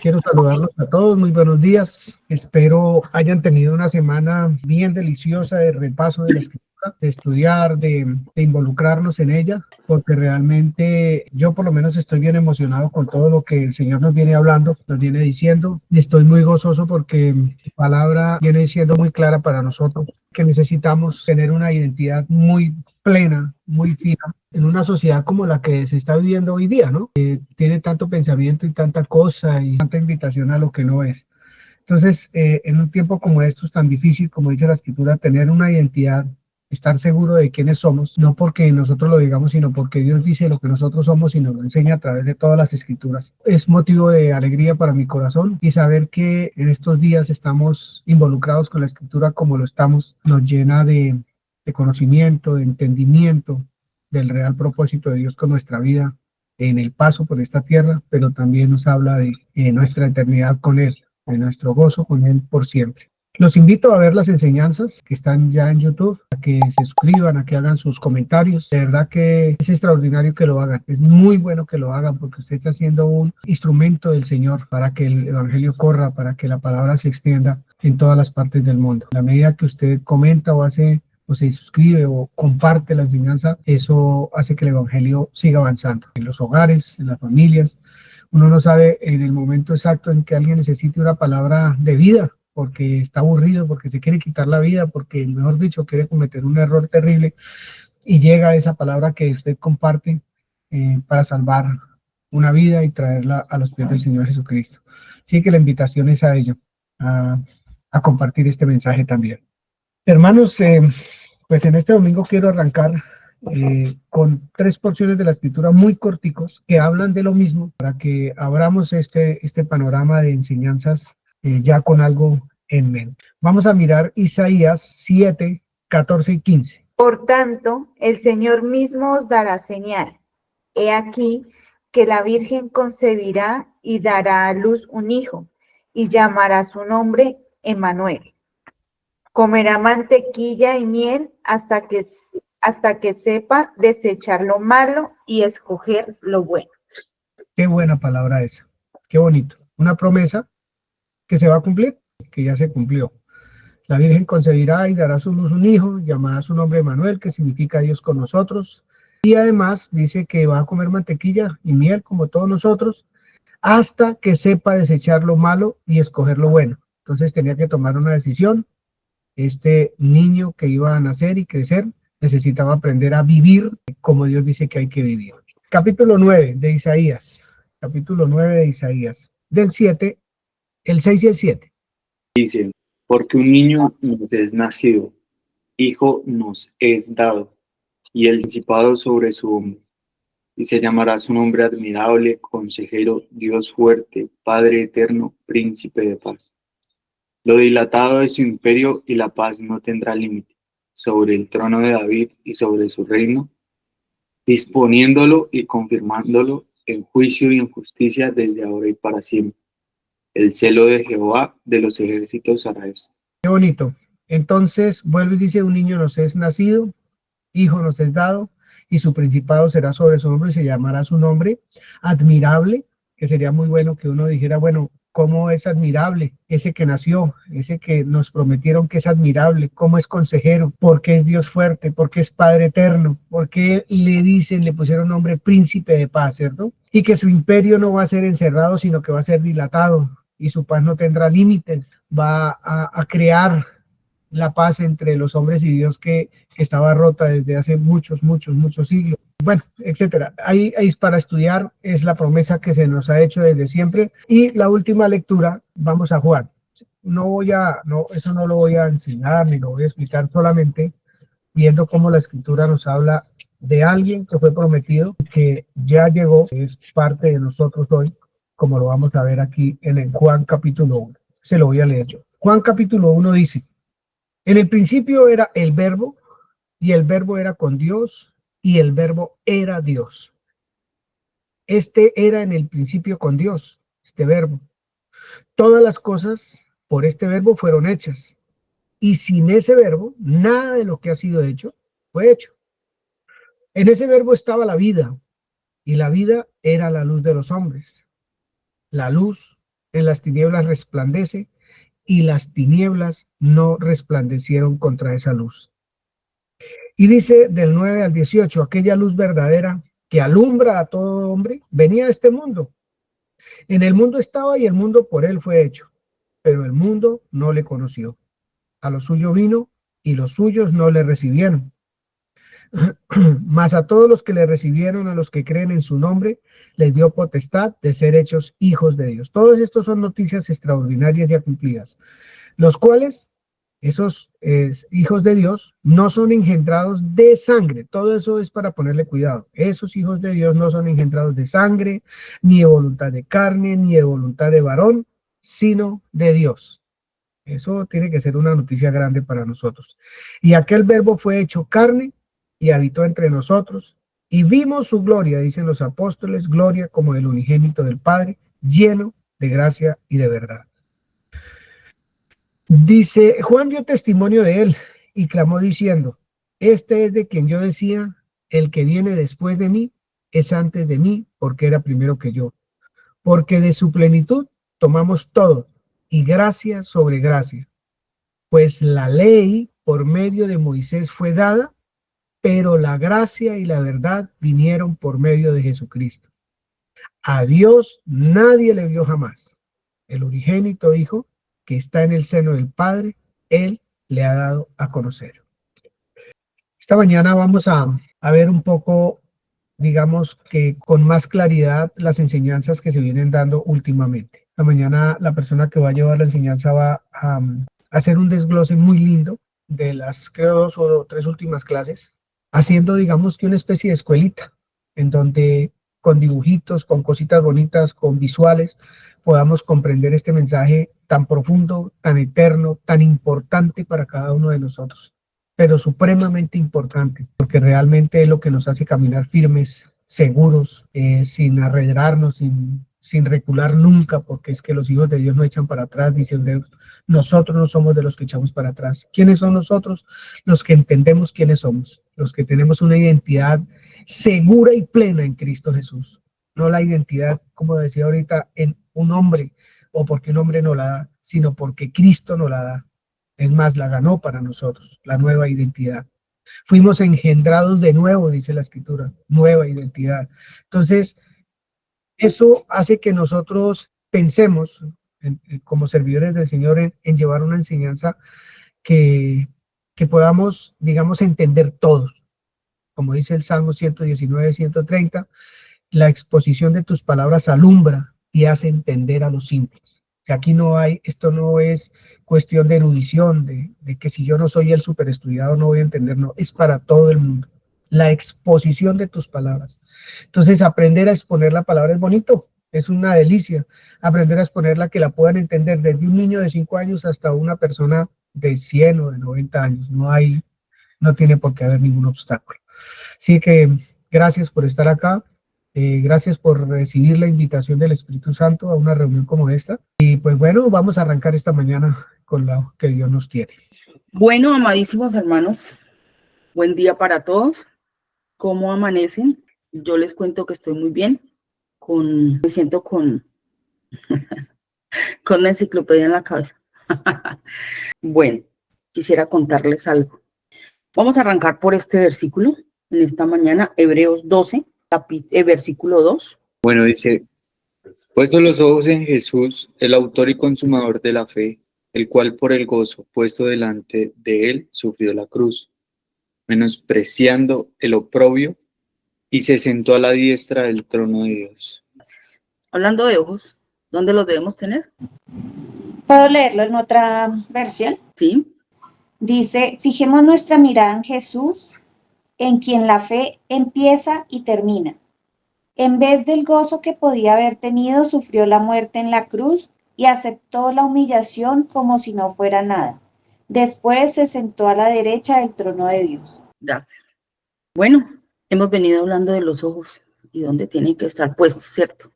Quiero saludarlos a todos, muy buenos días. Espero hayan tenido una semana bien deliciosa de repaso de la escritura, de estudiar, de involucrarnos en ella, porque realmente yo por lo menos estoy bien emocionado con todo lo que el Señor nos viene hablando, nos viene diciendo, y estoy muy gozoso porque su palabra viene siendo muy clara para nosotros, que necesitamos tener una identidad muy plena, muy fija, en una sociedad como la que se está viviendo hoy día, ¿no? Tiene tanto pensamiento y tanta cosa y tanta invitación a lo que no es. Entonces, en un tiempo como estos, tan difícil, como dice la escritura, tener una identidad, estar seguro de quiénes somos, no porque nosotros lo digamos, sino porque Dios dice lo que nosotros somos y nos lo enseña a través de todas las escrituras. Es motivo de alegría para mi corazón, y saber que en estos días estamos involucrados con la escritura como lo estamos, nos llena de conocimiento, de entendimiento del real propósito de Dios con nuestra vida en el paso por esta tierra, pero también nos habla de nuestra eternidad con Él, de nuestro gozo con Él por siempre. Los invito a ver las enseñanzas que están ya en YouTube, a que se suscriban, a que hagan sus comentarios. De verdad que es extraordinario que lo hagan. Es muy bueno que lo hagan, porque usted está siendo un instrumento del Señor para que el Evangelio corra, para que la palabra se extienda en todas las partes del mundo. A la medida que usted comenta o hace o se suscribe o comparte la enseñanza, eso hace que el Evangelio siga avanzando en los hogares, en las familias. Uno no sabe en el momento exacto en que alguien necesite una palabra de vida, porque está aburrido, porque se quiere quitar la vida, porque, mejor dicho, quiere cometer un error terrible, y llega esa palabra que usted comparte para salvar una vida y traerla a los pies del Señor Jesucristo. Así que la invitación es a ello, a compartir este mensaje también. Hermanos, pues en este domingo quiero arrancar con 3 porciones de la escritura muy corticos que hablan de lo mismo, para que abramos este panorama de enseñanzas ya con algo en mente. Vamos a mirar Isaías 7, 14 y 15. Por tanto, el Señor mismo os dará señal. He aquí que la Virgen concebirá y dará a luz un hijo, y llamará su nombre Emmanuel. Comerá mantequilla y miel hasta que sepa desechar lo malo y escoger lo bueno. Qué buena palabra esa, qué bonito. Una promesa que se va a cumplir, que ya se cumplió. La Virgen concebirá y dará a su luz un hijo, llamará su nombre Emmanuel, que significa Dios con nosotros. Y además dice que va a comer mantequilla y miel como todos nosotros, hasta que sepa desechar lo malo y escoger lo bueno. Entonces tenía que tomar una decisión. Este niño que iba a nacer y crecer necesitaba aprender a vivir como Dios dice que hay que vivir. Capítulo 9 de Isaías. Capítulo 9 de Isaías. Del 7, el 6 y el 7. Dice, porque un niño nos es nacido, hijo nos es dado, y el principado sobre su hombro. Y se llamará su nombre admirable, consejero, Dios fuerte, Padre eterno, príncipe de paz. Lo dilatado de su imperio y la paz no tendrá límite, sobre el trono de David y sobre su reino, disponiéndolo y confirmándolo en juicio y en justicia desde ahora y para siempre. El celo de Jehová de los ejércitos hará esto. Qué bonito. Entonces vuelve y dice, un niño nos es nacido, hijo nos es dado, y su principado será sobre su hombro, y se llamará su nombre admirable, que sería muy bueno que uno dijera, bueno, ¿cómo es admirable ese que nació, ese que nos prometieron que es admirable? ¿Cómo es consejero? ¿Por qué es Dios fuerte? ¿Por qué es Padre eterno? ¿Por qué le pusieron nombre príncipe de paz, cierto? Y que su imperio no va a ser encerrado, sino que va a ser dilatado, y su paz no tendrá límites, va a crear la paz entre los hombres y Dios que estaba rota desde hace muchos siglos. Bueno, etcétera. Ahí es para estudiar, es la promesa que se nos ha hecho desde siempre. Y la última lectura, vamos a Juan. Eso no lo voy a enseñar ni lo voy a explicar, solamente viendo cómo la escritura nos habla de alguien que fue prometido, que ya llegó, que es parte de nosotros hoy, como lo vamos a ver aquí en el Juan capítulo 1. Se lo voy a leer yo. Juan capítulo 1 dice, en el principio era el verbo, y el verbo era con Dios, y el verbo era Dios. Este era en el principio con Dios, este verbo. Todas las cosas por este verbo fueron hechas, y sin ese verbo, nada de lo que ha sido hecho, fue hecho. En ese verbo estaba la vida, y la vida era la luz de los hombres. La luz en las tinieblas resplandece, y las tinieblas no resplandecieron contra esa luz. Y dice del 9 al 18, aquella luz verdadera que alumbra a todo hombre, venía a este mundo. En el mundo estaba y el mundo por él fue hecho, pero el mundo no le conoció. A lo suyo vino y los suyos no le recibieron. Mas a todos los que le recibieron, a los que creen en su nombre, les dio potestad de ser hechos hijos de Dios. Todos estos son noticias extraordinarias ya cumplidas, los cuales, esos hijos de Dios, no son engendrados de sangre. Todo eso es para ponerle cuidado. Esos hijos de Dios no son engendrados de sangre, ni de voluntad de carne, ni de voluntad de varón, sino de Dios. Eso tiene que ser una noticia grande para nosotros. Y aquel verbo fue hecho carne y habitó entre nosotros, y vimos su gloria, dicen los apóstoles, gloria como del unigénito del Padre, lleno de gracia y de verdad. Dice, Juan dio testimonio de él y clamó diciendo, este es de quien yo decía, el que viene después de mí es antes de mí, porque era primero que yo. Porque de su plenitud tomamos todo, y gracia sobre gracia. Pues la ley por medio de Moisés fue dada, pero la gracia y la verdad vinieron por medio de Jesucristo. A Dios nadie le vio jamás. El unigénito Hijo, que está en el seno del Padre, Él le ha dado a conocer. Esta mañana vamos a ver un poco, digamos que con más claridad, las enseñanzas que se vienen dando últimamente. Esta mañana la persona que va a llevar la enseñanza va a hacer un desglose muy lindo de las, creo, 2 o 3 últimas clases, haciendo, digamos, que una especie de escuelita, en donde con dibujitos, con cositas bonitas, con visuales, podamos comprender este mensaje tan profundo, tan eterno, tan importante para cada uno de nosotros, pero supremamente importante, porque realmente es lo que nos hace caminar firmes, seguros, sin arredrarnos, sin recular nunca, porque es que los hijos de Dios no echan para atrás, dice Hebreos. Nosotros no somos de los que echamos para atrás. ¿Quiénes son nosotros? Los que entendemos quiénes somos, los que tenemos una identidad segura y plena en Cristo Jesús. No la identidad, como decía ahorita, en un hombre, o porque un hombre no la da, sino porque Cristo nos la da. Es más, la ganó para nosotros, la nueva identidad. Fuimos engendrados de nuevo, dice la Escritura, nueva identidad. Entonces, eso hace que nosotros pensemos, como servidores del Señor, en llevar una enseñanza que podamos, digamos, entender todos. Como dice el Salmo 119, 130, la exposición de tus palabras alumbra y hace entender a los simples. O sea, aquí no hay, esto no es cuestión de erudición, de que si yo no soy el superestudiado no voy a entender, no, es para todo el mundo. La exposición de tus palabras. Entonces, aprender a exponer la palabra es bonito, es una delicia. Aprender a exponerla que la puedan entender desde un niño de 5 años hasta una persona de 100 o de 90 años. No tiene por qué haber ningún obstáculo. Así que gracias por estar acá. Gracias por recibir la invitación del Espíritu Santo a una reunión como esta. Y pues bueno, vamos a arrancar esta mañana con lo que Dios nos tiene. Bueno, amadísimos hermanos, buen día para todos. ¿Cómo amanecen? Yo les cuento que estoy muy bien. Me siento con la enciclopedia en la cabeza. Bueno, quisiera contarles algo. Vamos a arrancar por este versículo en esta mañana, Hebreos 12, versículo 2. Bueno, dice, puestos los ojos en Jesús, el autor y consumador de la fe, el cual por el gozo puesto delante de él sufrió la cruz, menospreciando el oprobio, y se sentó a la diestra del trono de Dios. Gracias. Hablando de ojos, ¿dónde los debemos tener? ¿Puedo leerlo en otra versión? Sí. Dice, fijemos nuestra mirada en Jesús, en quien la fe empieza y termina. En vez del gozo que podía haber tenido, sufrió la muerte en la cruz y aceptó la humillación como si no fuera nada. Después se sentó a la derecha del trono de Dios. Gracias. Bueno, hemos venido hablando de los ojos y dónde tienen que estar puestos, ¿cierto?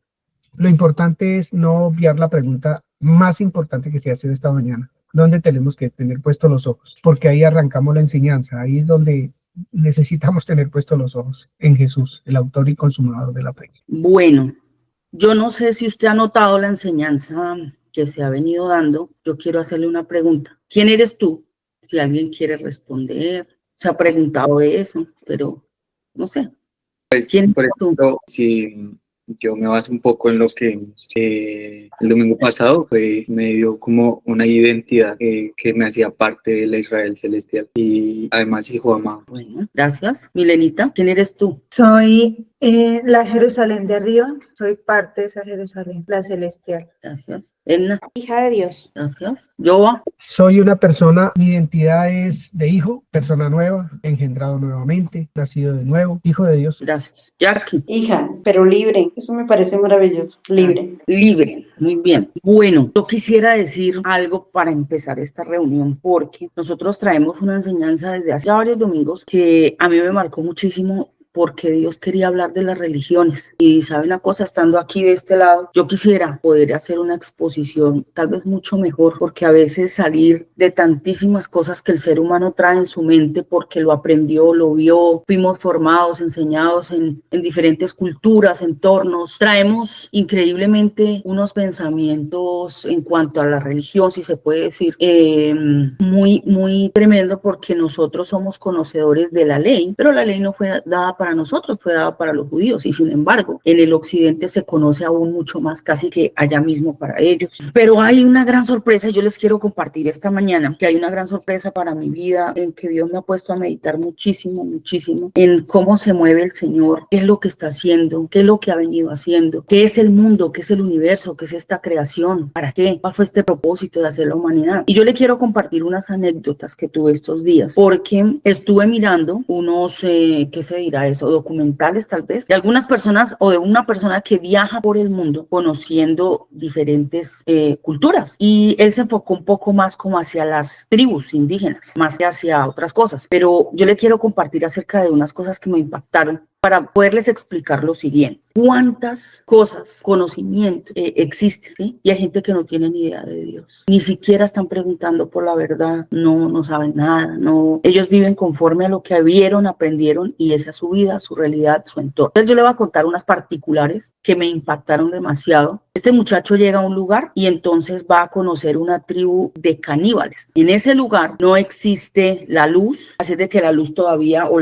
Lo importante es no obviar la pregunta más importante que se hace esta mañana. ¿Dónde tenemos que tener puestos los ojos? Porque ahí arrancamos la enseñanza. Ahí es donde necesitamos tener puestos los ojos, en Jesús, el autor y consumador de la fe. Bueno, yo no sé si usted ha notado la enseñanza que se ha venido dando, yo quiero hacerle una pregunta. ¿Quién eres tú? Si alguien quiere responder, se ha preguntado eso, pero no sé. Pues, ¿Quién por eres tú? ejemplo, si yo me baso un poco en lo que el domingo pasado me dio como una identidad que me hacía parte de la Israel celestial y además hijo amado. Bueno, gracias. Milenita, ¿quién eres tú? Soy la Jerusalén de arriba, soy parte de esa Jerusalén, la celestial. Gracias. Edna, Hija de Dios. gracias. Yoba, Soy una persona, mi identidad es de hijo, persona nueva, engendrado nuevamente, nacido de nuevo, hijo de Dios. gracias. Jackie, Hija, pero libre. Eso me parece maravilloso. Libre. libre. Muy bien. Bueno, yo quisiera decir algo para empezar esta reunión, porque nosotros traemos una enseñanza desde hace varios domingos que a mí me marcó muchísimo, porque Dios quería hablar de las religiones. Y sabe una cosa, estando aquí de este lado, yo quisiera poder hacer una exposición tal vez mucho mejor, porque a veces salir de tantísimas cosas que el ser humano trae en su mente, porque lo aprendió, lo vio, fuimos formados, enseñados en diferentes culturas, entornos, traemos increíblemente unos pensamientos en cuanto a la religión, si se puede decir, muy, muy tremendo, porque nosotros somos conocedores de la ley, pero la ley no fue dada para nosotros, fue dada para los judíos, y sin embargo, en el occidente se conoce aún mucho más, casi que allá mismo para ellos. Pero hay una gran sorpresa, yo les quiero compartir esta mañana, que hay una gran sorpresa para mi vida, en que Dios me ha puesto a meditar muchísimo, muchísimo, en cómo se mueve el Señor, qué es lo que está haciendo, qué es lo que ha venido haciendo, qué es el mundo, qué es el universo, qué es esta creación, para qué, cuál fue este propósito de hacer la humanidad. Y yo le quiero compartir unas anécdotas que tuve estos días, porque estuve mirando unos, ¿qué se dirá eso? Documentales tal vez, de algunas personas o de una persona que viaja por el mundo conociendo diferentes culturas, y él se enfocó un poco más como hacia las tribus indígenas, más que hacia otras cosas, pero yo le quiero compartir acerca de unas cosas que me impactaron para poderles explicar lo siguiente. ¿Cuántas cosas, conocimiento existen? ¿Sí? Y hay gente que no tiene ni idea de Dios. Ni siquiera están preguntando por la verdad. No saben nada. No. Ellos viven conforme a lo que vieron, aprendieron, y esa es su vida, su realidad, su entorno. Entonces yo le voy a contar unas particulares que me impactaron demasiado. Este muchacho llega a un lugar y entonces va a conocer una tribu de caníbales. En ese lugar no existe la luz, así de que la luz todavía, o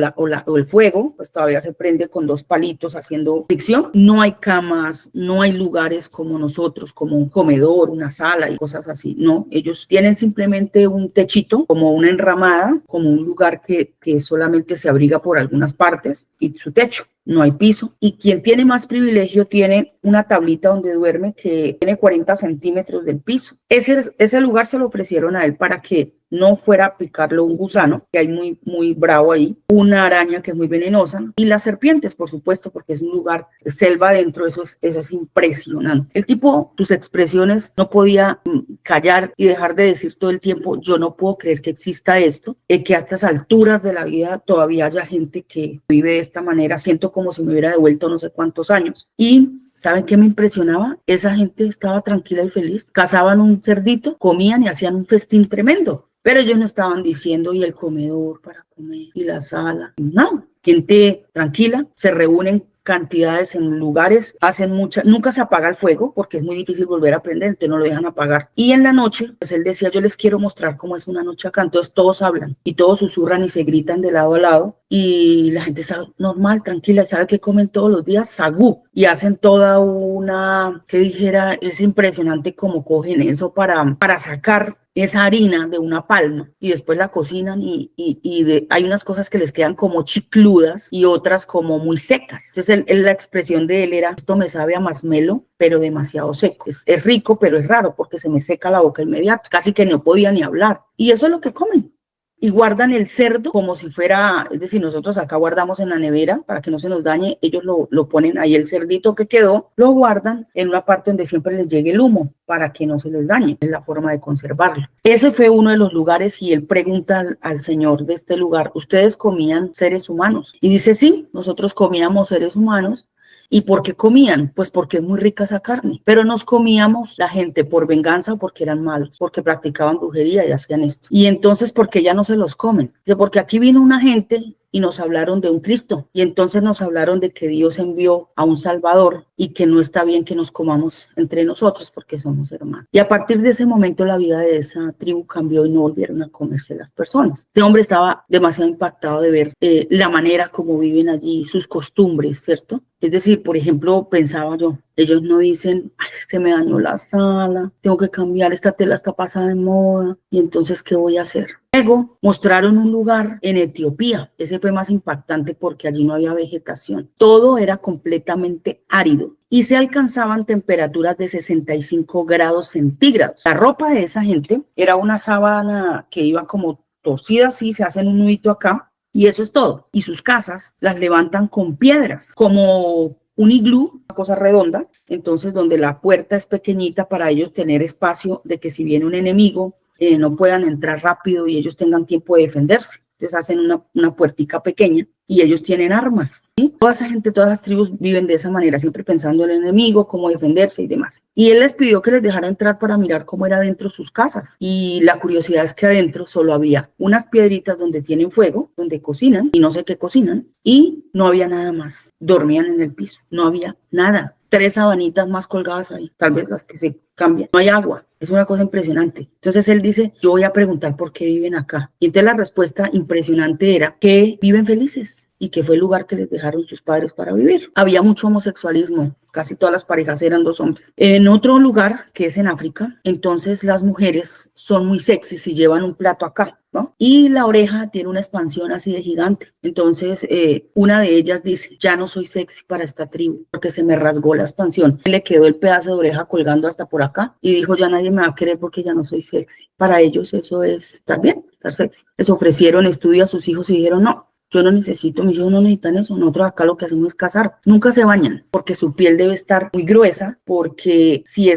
el fuego, pues todavía se prende con dos palitos haciendo fricción. No hay camas, no hay lugares como nosotros, como un comedor, una sala y cosas así. No, ellos tienen simplemente un techito, como una enramada, como un lugar que solamente se abriga por algunas partes, y su techo. No hay piso, y quien tiene más privilegio tiene una tablita donde duerme que tiene 40 centímetros del piso. Ese lugar se lo ofrecieron a él para que no fuera a picarlo un gusano, que hay muy, muy bravo ahí, una araña que es muy venenosa, y las serpientes, por supuesto, porque es un lugar, selva adentro. Eso es impresionante. El tipo, sus expresiones, no podía callar y dejar de decir todo el tiempo: yo no puedo creer que exista esto, que a estas alturas de la vida todavía haya gente que vive de esta manera. Siento como si me hubiera devuelto no sé cuántos años. Y ¿saben qué me impresionaba? Esa gente estaba tranquila y feliz. Cazaban un cerdito, comían y hacían un festín tremendo. Pero ellos no estaban diciendo: y el comedor para comer, y la sala. No, gente tranquila, se reúnen cantidades en lugares, hacen nunca se apaga el fuego porque es muy difícil volver a prender, entonces no lo dejan apagar. Y en la noche, pues él decía: yo les quiero mostrar cómo es una noche acá. Entonces todos hablan y todos susurran y se gritan de lado a lado, y la gente está normal, tranquila. ¿Y sabe qué comen todos los días? Sagú. Y hacen toda una, que dijera, es impresionante cómo cogen eso para sacar esa harina de una palma, y después la cocinan, hay unas cosas que les quedan como chicludas y otras como muy secas. Entonces la expresión de él era: esto me sabe a masmelo, pero demasiado seco. Es rico, pero es raro porque se me seca la boca inmediato. Casi que no podía ni hablar. Y eso es lo que comen. Y guardan el cerdo como si fuera, es decir, nosotros acá guardamos en la nevera para que no se nos dañe. Ellos lo ponen ahí, el cerdito que quedó, lo guardan en una parte donde siempre les llegue el humo para que no se les dañe. Es la forma de conservarlo. Ese fue uno de los lugares, y él pregunta al señor de este lugar: ¿ustedes comían seres humanos? Y dice: sí, nosotros comíamos seres humanos. ¿Y por qué comían? Pues porque es muy rica esa carne. Pero nos comíamos la gente por venganza o porque eran malos, porque practicaban brujería y hacían esto. Y entonces, ¿por qué ya no se los comen? Dice: porque aquí vino una gente y nos hablaron de un Cristo. Y entonces nos hablaron de que Dios envió a un Salvador y que no está bien que nos comamos entre nosotros porque somos hermanos. Y a partir de ese momento la vida de esa tribu cambió y no volvieron a comerse las personas. Este hombre estaba demasiado impactado de ver la manera como viven allí, sus costumbres, ¿cierto? Es decir, por ejemplo, pensaba yo, ellos no dicen, ay, se me dañó la sala, tengo que cambiar, esta tela está pasada de moda, y entonces, ¿qué voy a hacer? Luego mostraron un lugar en Etiopía, ese fue más impactante porque allí no había vegetación, todo era completamente árido y se alcanzaban temperaturas de 65 grados centígrados. La ropa de esa gente era una sábana que iba como torcida así, se hacen un nudito acá, y eso es todo. Y sus casas las levantan con piedras, como un iglú, una cosa redonda, entonces donde la puerta es pequeñita para ellos tener espacio de que si viene un enemigo no puedan entrar rápido y ellos tengan tiempo de defenderse. Entonces hacen una puertica pequeña y ellos tienen armas, ¿sí? Toda esa gente, todas las tribus viven de esa manera, siempre pensando en el enemigo, cómo defenderse y demás. Y él les pidió que les dejara entrar para mirar cómo era dentro sus casas. Y la curiosidad es que adentro solo había unas piedritas donde tienen fuego, donde cocinan, y no sé qué cocinan, y no había nada más. Dormían en el piso, no había nada. 3 sabanitas más colgadas ahí, tal vez las que se cambian. No hay agua, es una cosa impresionante. Entonces él dice, yo voy a preguntar por qué viven acá. Y entonces la respuesta impresionante era que viven felices y que fue el lugar que les dejaron sus padres para vivir. Había mucho homosexualismo, casi todas las parejas eran 2 hombres. En otro lugar, que es en África, entonces las mujeres son muy sexys y llevan un plato acá, ¿no? Y la oreja tiene una expansión así de gigante. Entonces una de ellas dice, ya no soy sexy para esta tribu porque se me rasgó la expansión. Le quedó el pedazo de oreja colgando hasta por acá y dijo, ya nadie me va a querer porque ya no soy sexy. Para ellos eso es estar bien, estar sexy. Les ofrecieron estudio a sus hijos y dijeron, no, yo no necesito, mis hijos no necesitan eso, nosotros acá lo que hacemos es cazar. Nunca se bañan porque su piel debe estar muy gruesa, porque si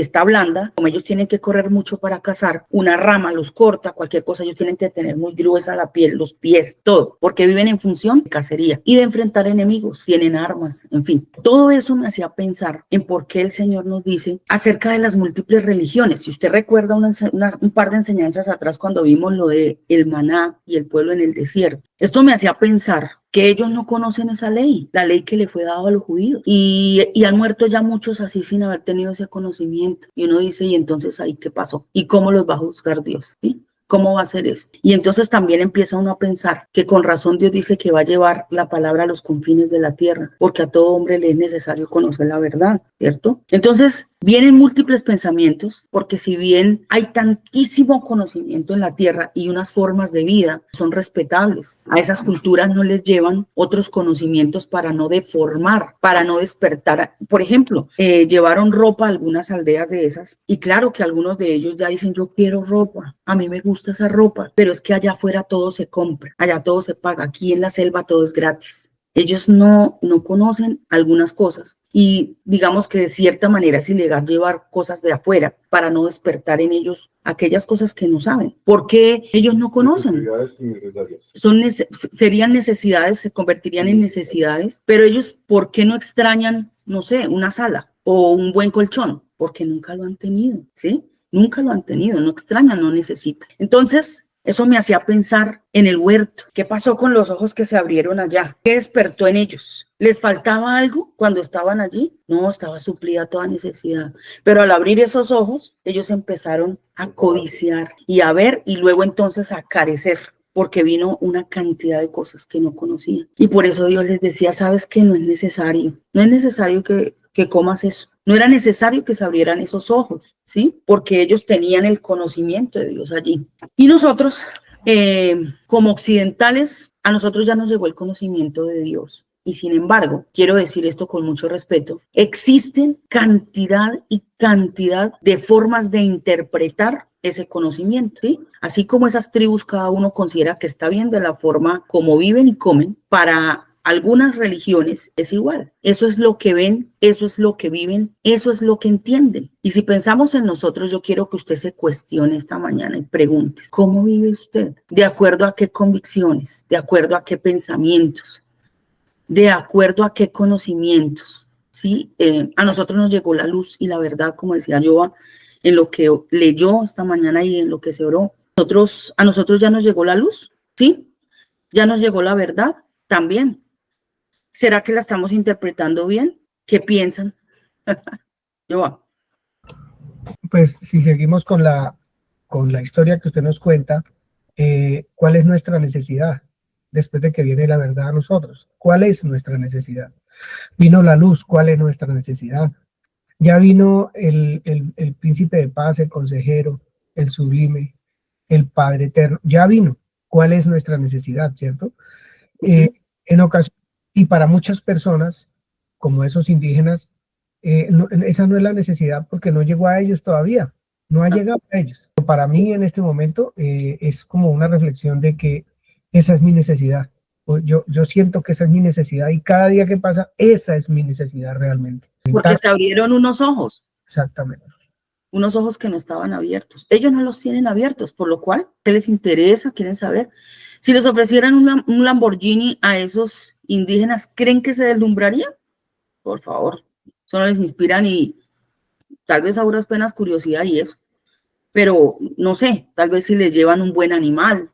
está blanda, como ellos tienen que correr mucho para cazar, una rama los corta, cualquier cosa, ellos tienen que tener muy gruesa la piel, los pies, todo, porque viven en función de cacería y de enfrentar enemigos, tienen armas, en fin. Todo eso me hacía pensar en por qué el Señor nos dice acerca de las múltiples religiones. Si usted recuerda un par de enseñanzas atrás cuando vimos lo de el maná y el pueblo en el desierto, esto me hacía pensar que ellos no conocen esa ley, la ley que le fue dada a los judíos. Y han muerto ya muchos así sin haber tenido ese conocimiento. Y uno dice, ¿y entonces ahí qué pasó? ¿Y cómo los va a juzgar Dios? ¿Sí? ¿Cómo va a ser eso? Y entonces también empieza uno a pensar que con razón Dios dice que va a llevar la palabra a los confines de la tierra, porque a todo hombre le es necesario conocer la verdad, ¿cierto? Entonces vienen múltiples pensamientos, porque si bien hay tantísimo conocimiento en la tierra y unas formas de vida son respetables, a esas culturas no les llevan otros conocimientos para no deformar, para no despertar. Por ejemplo, llevaron ropa a algunas aldeas de esas y claro que algunos de ellos ya dicen, yo quiero ropa, a mí me gusta esa ropa, pero es que allá afuera todo se compra, allá todo se paga, aquí en la selva todo es gratis. Ellos no conocen algunas cosas y digamos que de cierta manera es ilegal llevar cosas de afuera para no despertar en ellos aquellas cosas que no saben. ¿Por qué ellos no conocen? Necesidades innecesarias. Serían necesidades, se convertirían en necesidades, pero ellos, ¿por qué no extrañan, no sé, una sala o un buen colchón? Porque nunca lo han tenido, ¿sí? Nunca lo han tenido, no extrañan, no necesitan. Entonces, eso me hacía pensar en el huerto. ¿Qué pasó con los ojos que se abrieron allá? ¿Qué despertó en ellos? ¿Les faltaba algo cuando estaban allí? No, estaba suplida toda necesidad. Pero al abrir esos ojos, ellos empezaron a codiciar y a ver y luego entonces a carecer, porque vino una cantidad de cosas que no conocían. Y por eso Dios les decía, ¿sabes qué? No es necesario que comas eso. No era necesario que se abrieran esos ojos, ¿sí? Porque ellos tenían el conocimiento de Dios allí. Y nosotros, como occidentales, a nosotros ya nos llegó el conocimiento de Dios. Y sin embargo, quiero decir esto con mucho respeto, existen cantidad y cantidad de formas de interpretar ese conocimiento, ¿sí? Así como esas tribus, cada uno considera que está bien de la forma como viven y comen, para algunas religiones es igual. Eso es lo que ven, eso es lo que viven, eso es lo que entienden. Y si pensamos en nosotros, yo quiero que usted se cuestione esta mañana y pregunte, ¿cómo vive usted? ¿De acuerdo a qué convicciones? ¿De acuerdo a qué pensamientos? ¿De acuerdo a qué conocimientos? ¿Sí? A nosotros nos llegó la luz y la verdad, como decía Joa, en lo que leyó esta mañana y en lo que se oró. A nosotros ya nos llegó la luz, ¿sí? ¿Ya nos llegó la verdad? También. ¿Será que la estamos interpretando bien? ¿Qué piensan? Yo, Pues si seguimos con la historia que usted nos cuenta, ¿cuál es nuestra necesidad después de que viene la verdad a nosotros? ¿Cuál es nuestra necesidad? Vino la luz, ¿cuál es nuestra necesidad? Ya vino el príncipe de paz, el consejero, el sublime, el Padre eterno, ya vino. ¿Cuál es nuestra necesidad, cierto? En ocasión, y para muchas personas, como esos indígenas, esa no es la necesidad porque no llegó a ellos todavía, no ha llegado a ellos. Para mí en este momento es como una reflexión de que esa es mi necesidad. Yo siento que esa es mi necesidad y cada día que pasa, esa es mi necesidad realmente. porque se abrieron unos Exactamente. ojos que no estaban abiertos. Ellos no los tienen abiertos, por lo cual, ¿qué les interesa? ¿Quieren saber? Si les ofrecieran un Lamborghini a esos indígenas, ¿creen que se deslumbrarían? Por favor, eso no les inspira ni tal vez a duras penas curiosidad y eso. Pero no sé, tal vez si les llevan un buen animal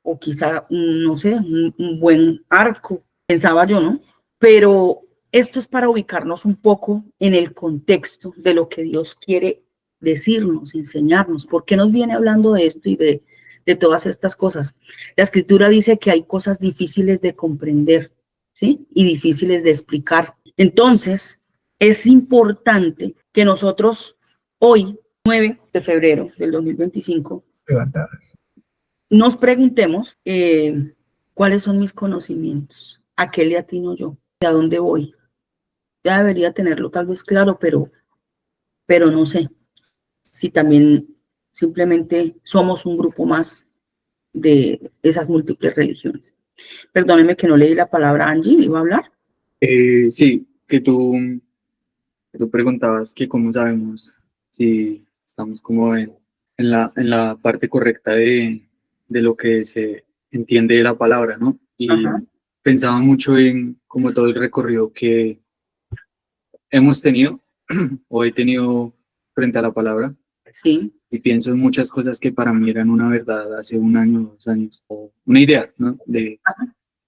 o quizá, no sé, un buen arco, pensaba yo, ¿no? Pero esto es para ubicarnos un poco en el contexto de lo que Dios quiere decirnos, enseñarnos. ¿Por qué nos viene hablando de esto y de todas estas cosas? La Escritura dice que hay cosas difíciles de comprender, ¿sí? Y difíciles de explicar. Entonces, es importante que nosotros hoy, 9 de febrero del 2025, Levantada. nos preguntemos cuáles son mis conocimientos, a qué le atino yo, a dónde voy. Ya debería tenerlo tal vez claro, pero no sé si también simplemente somos un grupo más de esas múltiples religiones. Perdóneme que no leí la palabra, Angie, ¿iba a hablar? Sí, que tú preguntabas que cómo sabemos si estamos como en la parte correcta de lo que se entiende de la palabra, ¿no? Y Ajá. pensaba mucho en como todo el recorrido que hemos tenido o he tenido frente a la palabra Sí, y pienso en muchas cosas que para mí eran una verdad hace un año, 2 años, o una idea, ¿no? De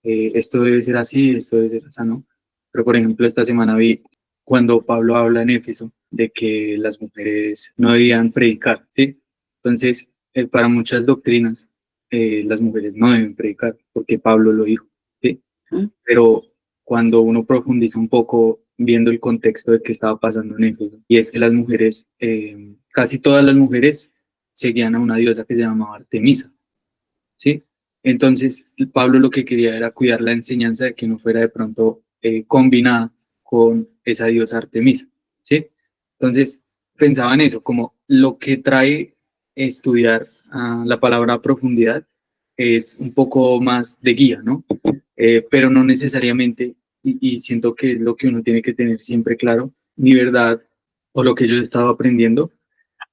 esto debe ser así, esto debe ser así, ¿no? Pero por ejemplo, esta semana vi cuando Pablo habla en Éfeso de que las mujeres no debían predicar, ¿sí? Entonces, para muchas doctrinas, las mujeres no deben predicar, porque Pablo lo dijo, ¿sí? Pero cuando uno profundiza un poco viendo el contexto de qué estaba pasando en Éfeso, y es que las mujeres, casi todas las mujeres seguían a una diosa que se llamaba Artemisa, ¿sí? Entonces, Pablo lo que quería era cuidar la enseñanza de que no fuera de pronto combinada con esa diosa Artemisa, ¿sí? Entonces, pensaba en eso, como lo que trae estudiar la palabra a profundidad es un poco más de guía, ¿no? Pero no necesariamente, y siento que es lo que uno tiene que tener siempre claro, mi verdad o lo que yo he estado aprendiendo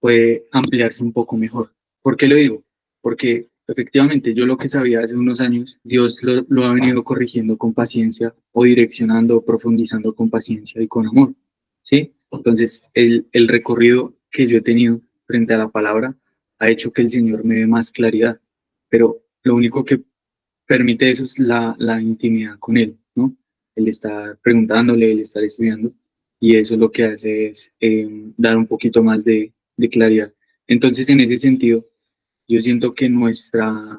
puede ampliarse un poco mejor. ¿Por qué lo digo? Porque efectivamente yo lo que sabía hace unos años, Dios lo ha venido corrigiendo con paciencia o direccionando o profundizando con paciencia y con amor, ¿sí? Entonces, el recorrido que yo he tenido frente a la palabra ha hecho que el Señor me dé más claridad, pero lo único que permite eso es la intimidad con Él, ¿no? El estar preguntándole, el estar estudiando, y eso lo que hace es dar un poquito más de claridad. Entonces, en ese sentido, yo siento que nuestra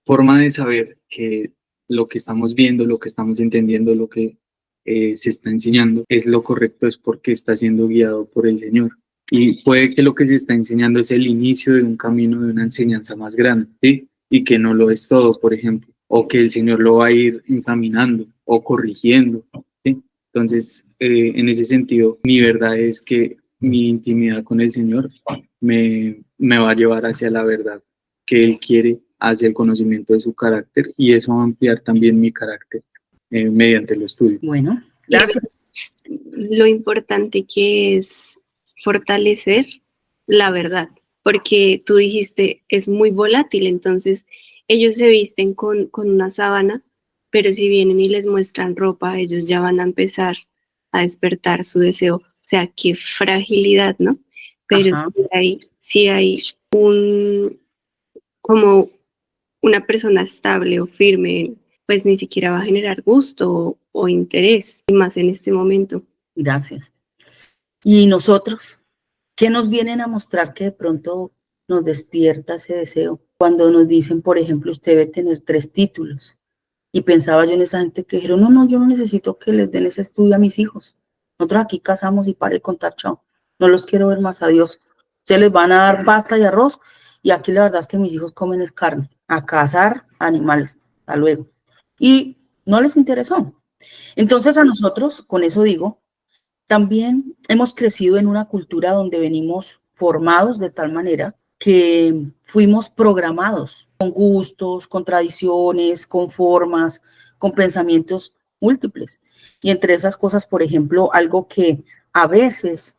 forma de saber que lo que estamos viendo, lo que estamos entendiendo, lo que se está enseñando es lo correcto, es porque está siendo guiado por el Señor. Y puede que lo que se está enseñando es el inicio de un camino, de una enseñanza más grande, ¿sí? Y que no lo es todo, por ejemplo, o que el Señor lo va a ir encaminando o corrigiendo, ¿sí? Entonces, en ese sentido, mi verdad es que mi intimidad con el Señor me va a llevar hacia la verdad que Él quiere, hacia el conocimiento de su carácter, y eso va a ampliar también mi carácter mediante el estudio. bueno, gracias. Lo importante que es fortalecer la verdad, porque tú dijiste es muy volátil, entonces ellos se visten con una sábana, pero si vienen y les muestran ropa, ellos ya van a empezar a despertar su deseo. O sea, qué fragilidad, ¿no? Pero Ajá. sí hay un, como una persona estable o firme, pues ni siquiera va a generar gusto o interés, y más en este momento. Gracias. ¿Y nosotros? ¿Qué nos vienen a mostrar que de pronto nos despierta ese deseo? Cuando nos dicen, por ejemplo, usted debe tener 3 títulos. Y pensaba yo en esa gente que dijeron, no, yo no necesito que les den ese estudio a mis hijos. Nosotros aquí casamos y para de contar, chao. No los quiero ver más, adiós. Ustedes les van a dar pasta y arroz, y aquí la verdad es que mis hijos comen es carne, a cazar animales, hasta luego. Y no les interesó. Entonces a nosotros, con eso digo, también hemos crecido en una cultura donde venimos formados de tal manera que fuimos programados con gustos, con tradiciones, con formas, con pensamientos múltiples. Y entre esas cosas, por ejemplo, algo que a veces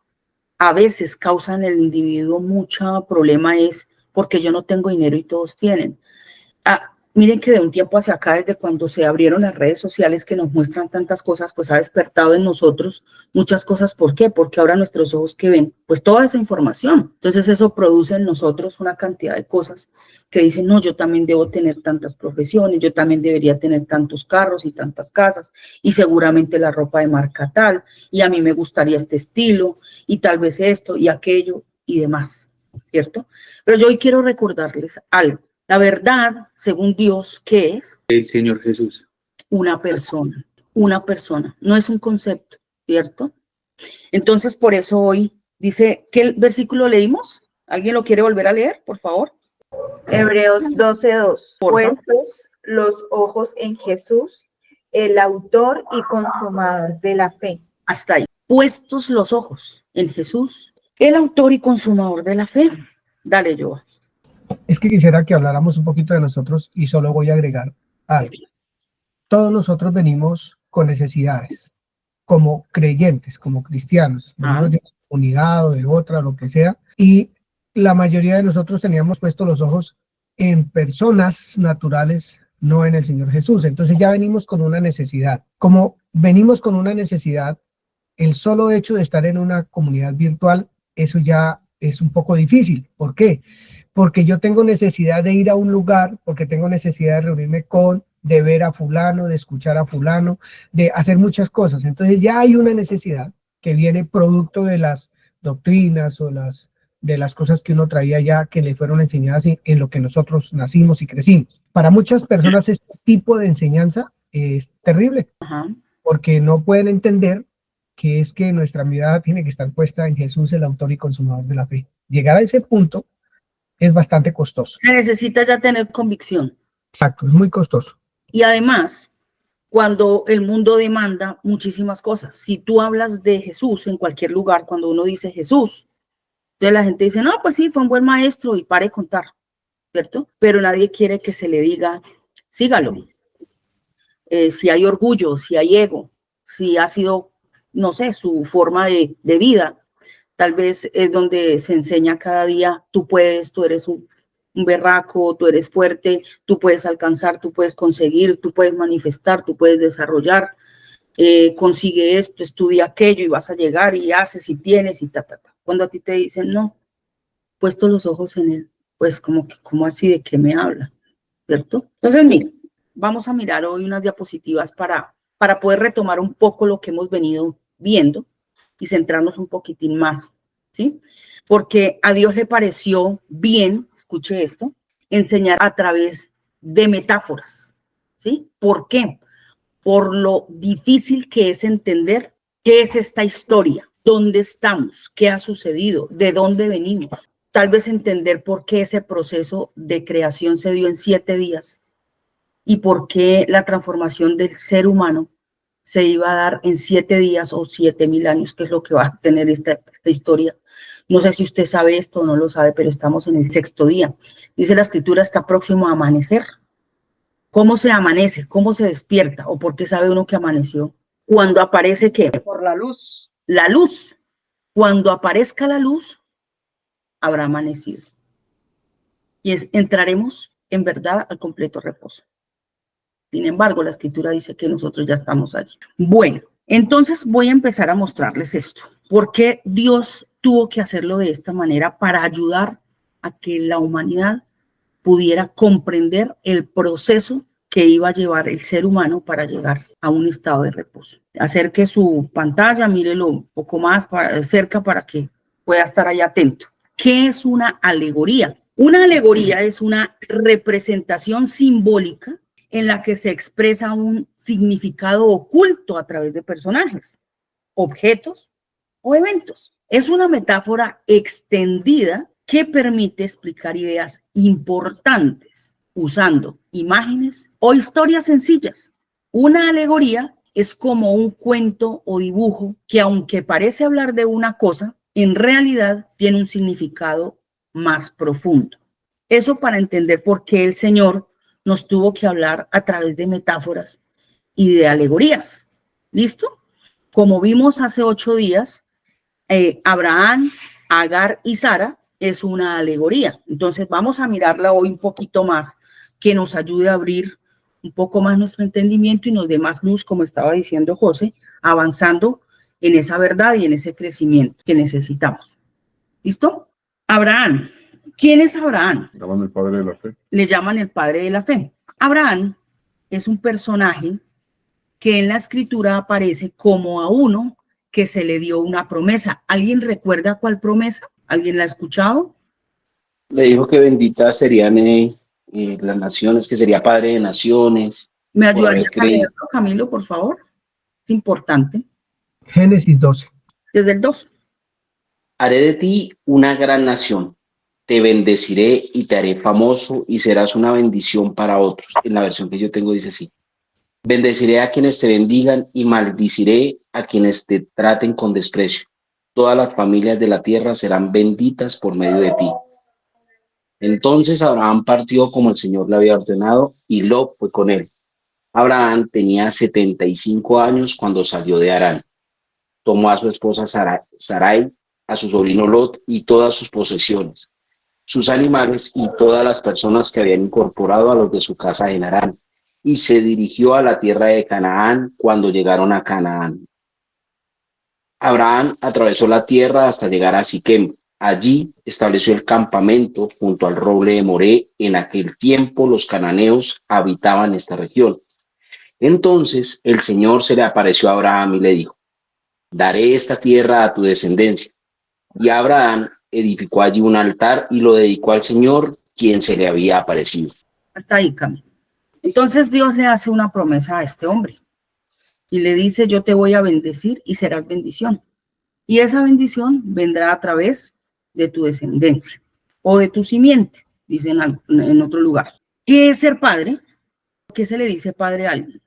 causa en el individuo mucho problema es porque yo no tengo dinero y todos tienen. Miren que de un tiempo hacia acá, desde cuando se abrieron las redes sociales que nos muestran tantas cosas, pues ha despertado en nosotros muchas cosas. ¿Por qué? Porque ahora nuestros ojos que ven, pues toda esa información. Entonces eso produce en nosotros una cantidad de cosas que dicen, no, yo también debo tener tantas profesiones, yo también debería tener tantos carros y tantas casas, y seguramente la ropa de marca tal, y a mí me gustaría este estilo, y tal vez esto y aquello y demás, ¿cierto? Pero yo hoy quiero recordarles algo. La verdad, según Dios, ¿qué es? El Señor Jesús. Una persona, no es un concepto, ¿cierto? Entonces, por eso hoy dice, ¿qué versículo leímos? ¿Alguien lo quiere volver a leer, por favor? Hebreos 12:2. Porfa. Puestos los ojos en Jesús, el autor y consumador de la fe. Hasta ahí. Puestos los ojos en Jesús, el autor y consumador de la fe. Dale, Joa. Es que quisiera que habláramos un poquito de nosotros y solo voy a agregar algo. Todos nosotros venimos con necesidades, como creyentes, como cristianos, venimos de una comunidad o de otra, lo que sea, y la mayoría de nosotros teníamos puestos los ojos en personas naturales, no en el Señor Jesús. Entonces ya venimos con una necesidad. Como venimos con una necesidad, el solo hecho de estar en una comunidad virtual, eso ya es un poco difícil. ¿Por qué? Porque yo tengo necesidad de ir a un lugar, porque tengo necesidad de reunirme con, de ver a fulano, de escuchar a fulano, de hacer muchas cosas. Entonces ya hay una necesidad que viene producto de las doctrinas o de las cosas que uno traía ya, que le fueron enseñadas en lo que nosotros nacimos y crecimos. Para muchas personas este tipo de enseñanza es terrible, porque no pueden entender que es que nuestra mirada tiene que estar puesta en Jesús, el autor y consumador de la fe. Llegar a ese punto es bastante costoso. Se necesita ya tener convicción. Exacto, es muy costoso. Y además, cuando el mundo demanda muchísimas cosas, si tú hablas de Jesús en cualquier lugar, cuando uno dice Jesús, entonces la gente dice, no, pues sí, fue un buen maestro y pare de contar, ¿cierto? Pero nadie quiere que se le diga, sígalo. Si hay orgullo, si hay ego, si ha sido, no sé, su forma de vida, tal vez es donde se enseña cada día, tú puedes, tú eres un berraco, tú eres fuerte, tú puedes alcanzar, tú puedes conseguir, tú puedes manifestar, tú puedes desarrollar, consigue esto, estudia aquello y vas a llegar y haces y tienes y ta. Cuando a ti te dicen, no, puesto los ojos en él, pues como así, ¿de qué me habla? ¿Cierto? Entonces, mira, vamos a mirar hoy unas diapositivas para poder retomar un poco lo que hemos venido viendo y centrarnos un poquitín más, ¿sí? Porque a Dios le pareció bien, escuche esto, enseñar a través de metáforas, ¿sí? ¿Por qué? Por lo difícil que es entender qué es esta historia, dónde estamos, qué ha sucedido, de dónde venimos. Tal vez entender por qué ese proceso de creación se dio en 7 días y por qué la transformación del ser humano se iba a dar en 7 días o 7,000 años, que es lo que va a tener esta historia. No sé si usted sabe esto o no lo sabe, pero estamos en el 6º día. Dice la escritura, está próximo a amanecer. ¿Cómo se amanece? ¿Cómo se despierta? ¿O por qué sabe uno que amaneció? Cuando aparece, ¿qué? Por la luz. La luz. Cuando aparezca la luz, habrá amanecido. Y entraremos en verdad al completo reposo. Sin embargo, la escritura dice que nosotros ya estamos allí. Bueno, entonces voy a empezar a mostrarles esto. ¿Por qué Dios tuvo que hacerlo de esta manera? Para ayudar a que la humanidad pudiera comprender el proceso que iba a llevar el ser humano para llegar a un estado de reposo. Acerque su pantalla, mírelo un poco más cerca para que pueda estar ahí atento. ¿Qué es una alegoría? Una alegoría es una representación simbólica en la que se expresa un significado oculto a través de personajes, objetos o eventos. Es una metáfora extendida que permite explicar ideas importantes usando imágenes o historias sencillas. Una alegoría es como un cuento o dibujo que, aunque parece hablar de una cosa, en realidad tiene un significado más profundo. Eso para entender por qué el Señor nos tuvo que hablar a través de metáforas y de alegorías. ¿Listo? Como vimos hace 8 días, Abraham, Agar y Sara es una alegoría. Entonces vamos a mirarla hoy un poquito más, que nos ayude a abrir un poco más nuestro entendimiento y nos dé más luz, como estaba diciendo José, avanzando en esa verdad y en ese crecimiento que necesitamos. ¿Listo? Abraham. ¿Quién es Abraham? Le llaman el padre de la fe. Le llaman el padre de la fe. Abraham es un personaje que en la escritura aparece como a uno que se le dio una promesa. ¿Alguien recuerda cuál promesa? ¿Alguien la ha escuchado? Le dijo que benditas serían las naciones, que sería padre de naciones. ¿Me por haber ayudarías a creído. leerlo, Camilo, por favor? Es importante. Génesis 12. Desde el 2. Haré de ti una gran nación, te bendeciré y te haré famoso y serás una bendición para otros. En la versión que yo tengo dice así: bendeciré a quienes te bendigan y maldiciré a quienes te traten con desprecio. Todas las familias de la tierra serán benditas por medio de ti. Entonces Abraham partió como el Señor le había ordenado y Lot fue con él. Abraham tenía 75 años cuando salió de Harán. Tomó a su esposa Sarai, a su sobrino Lot y todas sus posesiones, sus animales y todas las personas que habían incorporado a los de su casa en Harán, y se dirigió a la tierra de Canaán cuando llegaron a Canaán. Abraham atravesó la tierra hasta llegar a Siquem. Allí estableció el campamento junto al roble de Moré. En aquel tiempo los cananeos habitaban esta región. Entonces el Señor se le apareció a Abraham y le dijo: daré esta tierra a tu descendencia. Y Abraham edificó allí un altar y lo dedicó al Señor, quien se le había aparecido. Hasta ahí, Camilo. Entonces Dios le hace una promesa a este hombre y le dice: yo te voy a bendecir y serás bendición. Y esa bendición vendrá a través de tu descendencia o de tu simiente, dicen en otro lugar. ¿Qué es ser padre? ¿Qué se le dice padre a alguien?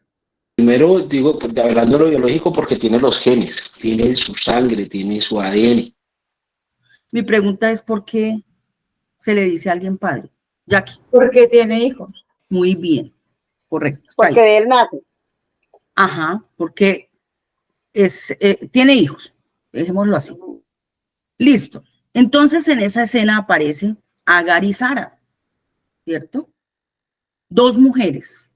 Primero digo, hablando de lo biológico, porque tiene los genes, tiene su sangre, tiene su ADN. Mi pregunta es: ¿por qué se le dice a alguien padre? Jackie. Porque tiene hijos. Muy bien, correcto. Está Porque ahí. de él nace. Ajá, porque tiene hijos, dejémoslo así. Listo. Entonces en esa escena aparece Agar y Sara, ¿cierto? 2 mujeres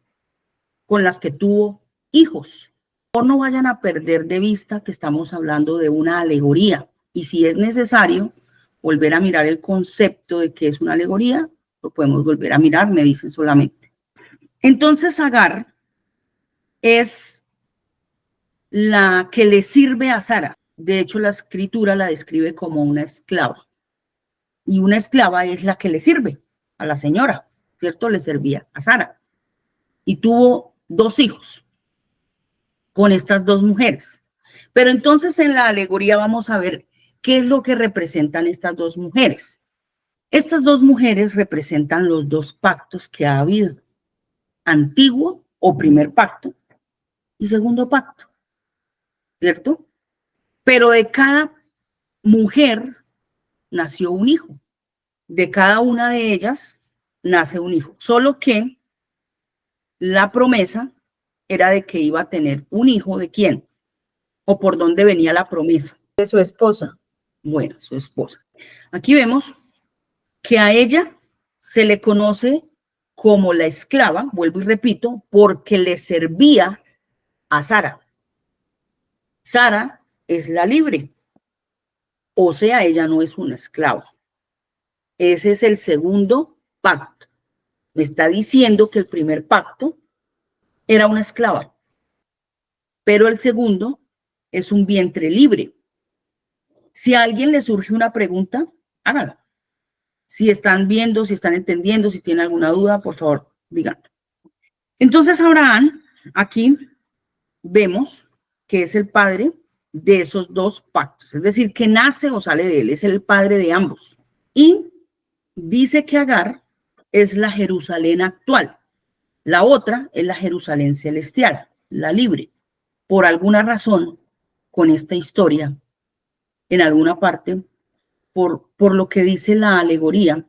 con las que tuvo hijos. No vayan a perder de vista que estamos hablando de una alegoría, y si es necesario volver a mirar el concepto de qué es una alegoría, lo podemos volver a mirar, me dicen solamente. Entonces Agar es la que le sirve a Sara. De hecho, la escritura la describe como una esclava. Y una esclava es la que le sirve a la señora, ¿cierto? Le servía a Sara. Y tuvo 2 hijos con estas 2 mujeres. Pero entonces en la alegoría vamos a ver qué es lo que representan estas 2 mujeres. Estas 2 mujeres representan los 2 pactos que ha habido: antiguo o primer pacto y segundo pacto, ¿cierto? Pero de cada mujer nació un hijo. De cada una de ellas nace un hijo. Solo que la promesa era de que iba a tener un hijo. ¿De quién? ¿O por dónde venía la promesa? De su esposa. Bueno, su esposa. Aquí vemos que a ella se le conoce como la esclava, vuelvo y repito, porque le servía a Sara. Sara es la libre, o sea, ella no es una esclava. Ese es el segundo pacto. Me está diciendo que el primer pacto era una esclava, pero el segundo es un vientre libre. Si a alguien le surge una pregunta, háganla. Si están viendo, si están entendiendo, si tienen alguna duda, por favor, díganlo. Entonces, Abraham, aquí vemos que es el padre de esos dos pactos, es decir, que nace o sale de él, es el padre de ambos. Y dice que Agar es la Jerusalén actual, la otra es la Jerusalén celestial, la libre. Por alguna razón, con esta historia, en alguna parte, por lo que dice la alegoría,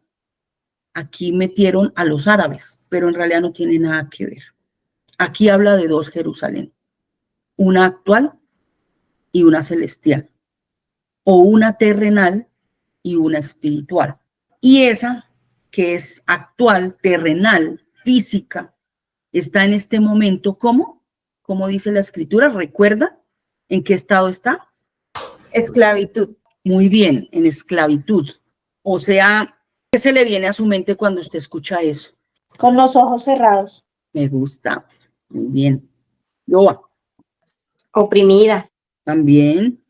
aquí metieron a los árabes, pero en realidad no tiene nada que ver. Aquí habla de dos Jerusalén, una actual y una celestial, o una terrenal y una espiritual. Y esa que es actual, terrenal, física, está en este momento, ¿cómo? Como dice la escritura, ¿recuerda en qué estado está? Esclavitud. Muy bien, en esclavitud. O sea, ¿qué se le viene a su mente cuando usted escucha eso? Con los ojos cerrados. Me gusta. Muy bien. Yoa, Oprimida. también.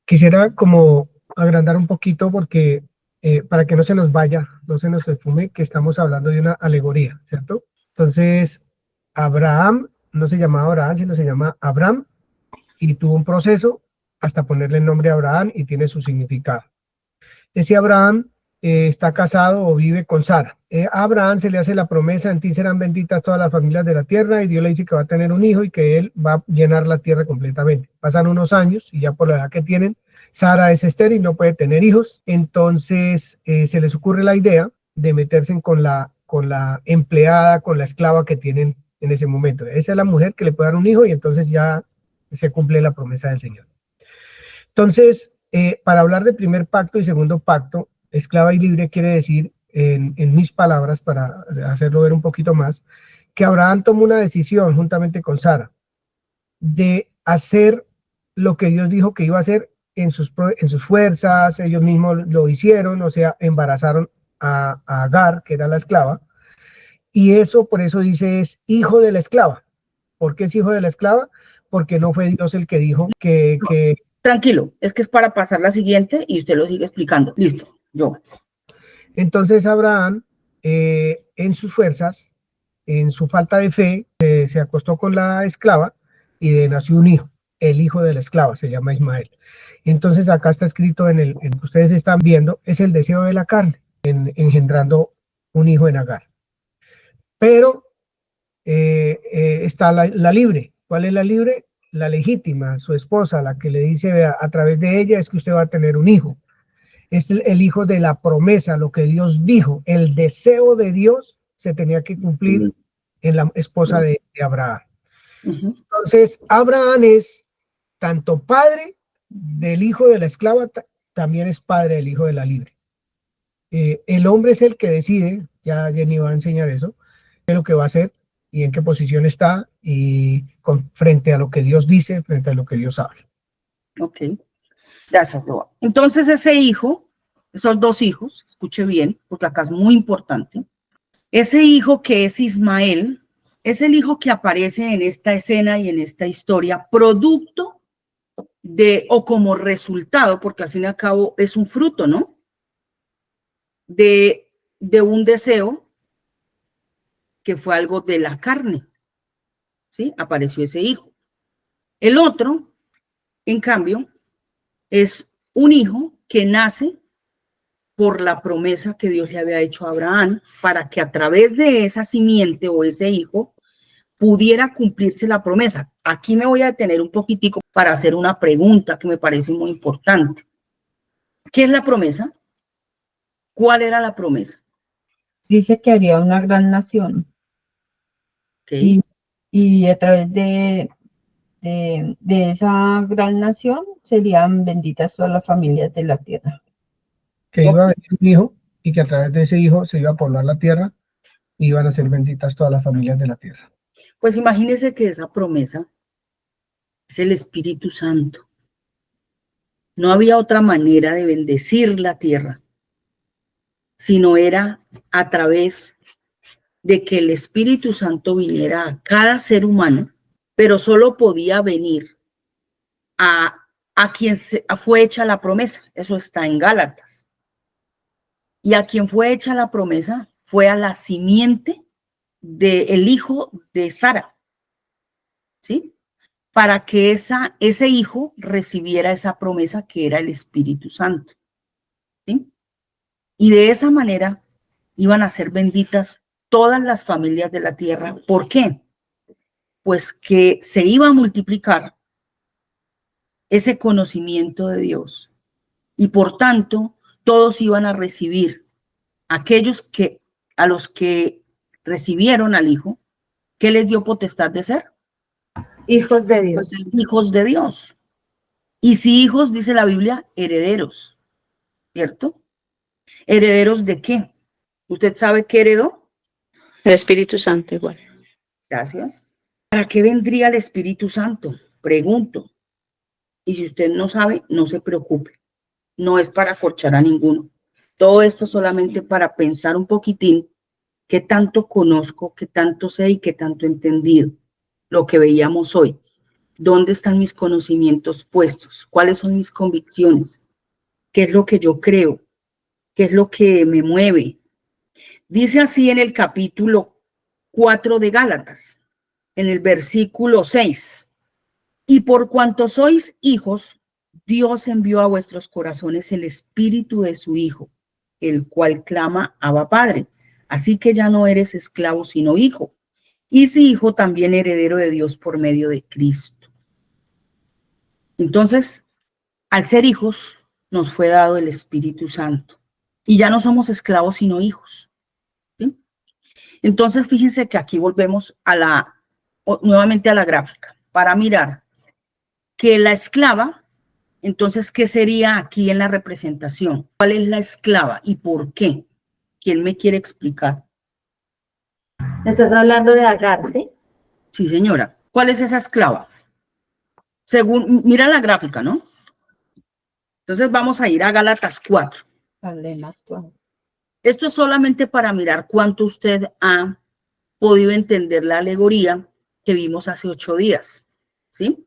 Quisiera como agrandar un poquito porque para que no se nos vaya, no se nos esfume, que estamos hablando de una alegoría, ¿cierto? Entonces, Abraham no se llamaba Abraham, sino se llama Abram y tuvo un proceso hasta ponerle el nombre Abraham y tiene su significado. Ese Abraham está casado o vive con Sara. A Abraham se le hace la promesa, en ti serán benditas todas las familias de la tierra, y Dios le dice que va a tener un hijo y que él va a llenar la tierra completamente. Pasan unos años y ya por la edad que tienen, Sara es estéril y no puede tener hijos, entonces se les ocurre la idea de meterse con la empleada, con la esclava que tienen en ese momento. Esa es la mujer que le puede dar un hijo y entonces ya se cumple la promesa del Señor. Entonces, para hablar de primer pacto y segundo pacto, esclava y libre quiere decir, en mis palabras, para hacerlo ver un poquito más, que Abraham tomó una decisión juntamente con Sara de hacer lo que Dios dijo que iba a hacer en sus fuerzas. Ellos mismos lo hicieron, o sea, embarazaron a Agar, que era la esclava, y eso, por eso dice, es hijo de la esclava. ¿Por qué es hijo de la esclava? Porque no fue Dios el que dijo que Tranquilo, es que es para pasar la siguiente y usted lo sigue explicando. Listo, yo. Entonces Abraham, en sus fuerzas, en su falta de fe, se acostó con la esclava y nació un hijo, el hijo de la esclava, se llama Ismael. Entonces acá está escrito en el que ustedes están viendo, es el deseo de la carne, engendrando un hijo en Agar. Pero está la libre. ¿Cuál es la libre? La legítima, su esposa, la que le dice a través de ella es que usted va a tener un hijo. Es el hijo de la promesa, lo que Dios dijo, el deseo de Dios se tenía que cumplir en la esposa de Abraham. Entonces, Abraham es tanto padre del hijo de la esclava, también es padre del hijo de la libre. El hombre es el que decide, ya Jenny va a enseñar eso, qué es lo que va a hacer y en qué posición está y frente a lo que Dios dice, frente a lo que Dios habla. Ok, gracias, Joa. Entonces ese hijo, esos dos hijos, escuche bien, porque acá es muy importante, ese hijo que es Ismael, es el hijo que aparece en esta escena y en esta historia, producto de, o como resultado, porque al fin y al cabo es un fruto, ¿no? De un deseo que fue algo de la carne, ¿sí? Apareció ese hijo. El otro, en cambio, es un hijo que nace por la promesa que Dios le había hecho a Abraham para que a través de esa simiente o ese hijo pudiera cumplirse la promesa. Aquí me voy a detener un poquitico para hacer una pregunta que me parece muy importante. ¿Qué es la promesa? ¿Cuál era la promesa? Dice que haría una gran nación. Okay. Y a través de esa gran nación serían benditas todas las familias de la tierra. Que iba a venir un hijo y que a través de ese hijo se iba a poblar la tierra y iban a ser benditas todas las familias de la tierra. Pues imagínense que esa promesa es el Espíritu Santo. No había otra manera de bendecir la tierra, sino era a través de que el Espíritu Santo viniera a cada ser humano, pero solo podía venir a quien fue hecha la promesa. Eso está en Gálatas. Y a quien fue hecha la promesa fue a la simiente del hijo de Sara, ¿sí? Para que ese hijo recibiera esa promesa que era el Espíritu Santo, ¿sí? Y de esa manera iban a ser benditas todas las familias de la tierra. ¿Por qué? Pues que se iba a multiplicar ese conocimiento de Dios y por tanto todos iban a recibir, a los que recibieron al Hijo, ¿qué les dio potestad de ser? Hijos de Dios. Hijos de Dios. Y si hijos, dice la Biblia, herederos, ¿cierto? ¿Herederos de qué? ¿Usted sabe qué heredó? El Espíritu Santo igual. Gracias. ¿Para qué vendría el Espíritu Santo? Pregunto. Y si usted no sabe, no se preocupe. No es para acorchar a ninguno. Todo esto solamente para pensar un poquitín qué tanto conozco, qué tanto sé y qué tanto he entendido. Lo que veíamos hoy. ¿Dónde están mis conocimientos puestos? ¿Cuáles son mis convicciones? ¿Qué es lo que yo creo? ¿Qué es lo que me mueve? Dice así en el capítulo 4 de Gálatas, en el versículo 6. Y por cuanto sois hijos, Dios envió a vuestros corazones el espíritu de su Hijo, el cual clama, Abba Padre. Así que ya no eres esclavo, sino hijo. Y si hijo, también heredero de Dios por medio de Cristo. Entonces, al ser hijos, nos fue dado el Espíritu Santo. Y ya no somos esclavos, sino hijos. ¿Sí? Entonces, fíjense que aquí volvemos nuevamente a la gráfica, para mirar que la esclava, entonces, ¿qué sería aquí en la representación? ¿Cuál es la esclava y por qué? ¿Quién me quiere explicar? ¿Estás hablando de Agar, sí? Sí, señora. ¿Cuál es esa esclava? Mira la gráfica, ¿no? Entonces vamos a ir a Gálatas 4. Esto es solamente para mirar cuánto usted ha podido entender la alegoría que vimos hace 8 días, ¿sí?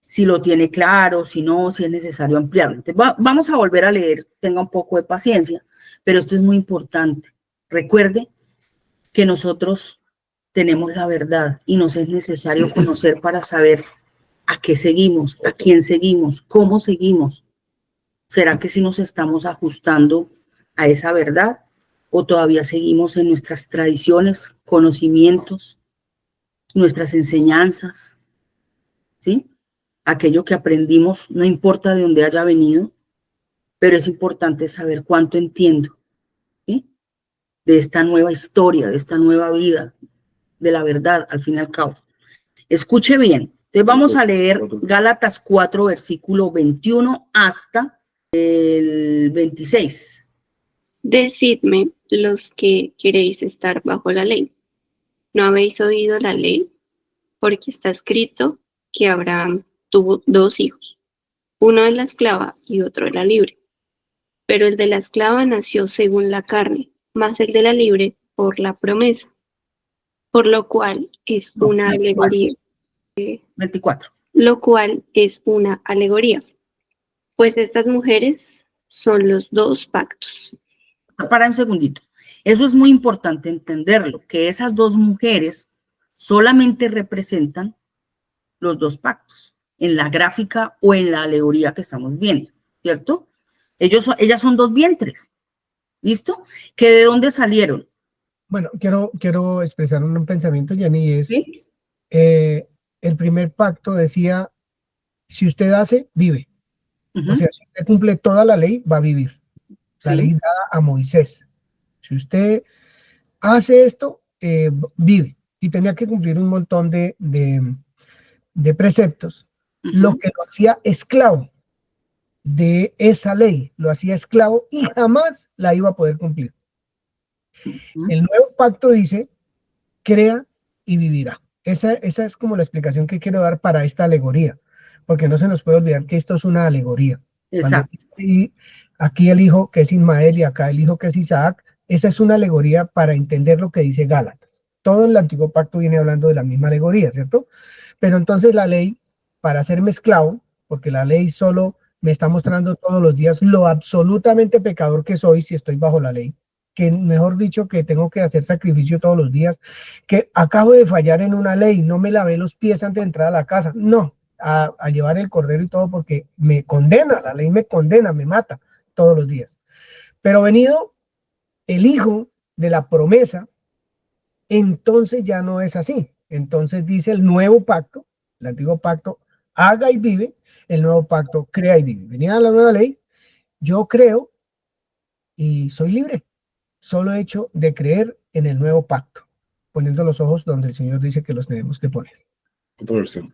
Si lo tiene claro, si no, si es necesario ampliarlo. Entonces, vamos a volver a leer, tenga un poco de paciencia, pero esto es muy importante. Recuerde que nosotros tenemos la verdad y nos es necesario conocer para saber a qué seguimos, a quién seguimos, cómo seguimos. ¿Será que si nos estamos ajustando a esa verdad o todavía seguimos en nuestras tradiciones, conocimientos, nuestras enseñanzas? ¿Sí? Aquello que aprendimos, no importa de dónde haya venido, pero es importante saber cuánto entiendo, ¿sí? De esta nueva historia, de esta nueva vida, de la verdad, al fin y al cabo. Escuche bien. Entonces vamos a leer Gálatas 4, versículo 21 hasta el 26. Decidme los que queréis estar bajo la ley. ¿No habéis oído la ley? Porque está escrito que Abraham tuvo 2 hijos, uno de la esclava y otro de la libre. Pero el de la esclava nació según la carne, más el de la libre por la promesa, por lo cual es una alegoría. 24. Lo cual es una alegoría, pues estas mujeres son los 2 pactos. Para un segundito. Eso es muy importante entenderlo, que esas 2 mujeres solamente representan los 2 pactos, en la gráfica o en la alegoría que estamos viendo, ¿cierto? Ellas son 2 vientres, ¿listo? ¿Que de dónde salieron? Bueno, quiero expresar un pensamiento, Jenny, es ¿Sí? El primer pacto decía, si usted hace, vive. O sea, si usted cumple toda la ley, va a vivir. La ley dada a Moisés. Si usted hace esto, vive. Y tenía que cumplir un montón de preceptos, lo que lo hacía esclavo de esa ley, lo hacía esclavo y jamás la iba a poder cumplir. El nuevo pacto dice, crea y vivirá. Esa es como la explicación que quiero dar para esta alegoría, porque no se nos puede olvidar que esto es una alegoría. Exacto. Y aquí el hijo que es Ismael y acá el hijo que es Isaac, Esa es una alegoría para entender lo que dice Gálatas. Todo el antiguo pacto viene hablando de la misma alegoría, ¿cierto? Pero entonces la ley, para hacerme esclavo, porque la ley solo me está mostrando todos los días lo absolutamente pecador que soy si estoy bajo la ley, que mejor dicho que tengo que hacer sacrificio todos los días, que acabo de fallar en una ley, no me lavé los pies antes de entrar a la casa, no, a llevar el cordero y todo porque me condena, la ley me condena, me mata todos los días. Pero venido el hijo de la promesa, entonces ya no es así. Entonces dice el nuevo pacto, el antiguo pacto, haga y vive, el nuevo pacto, crea y vive. Venía la nueva ley, yo creo y soy libre. Solo hecho de creer en el nuevo pacto, poniendo los ojos donde el Señor dice que los tenemos que poner. Otra versión.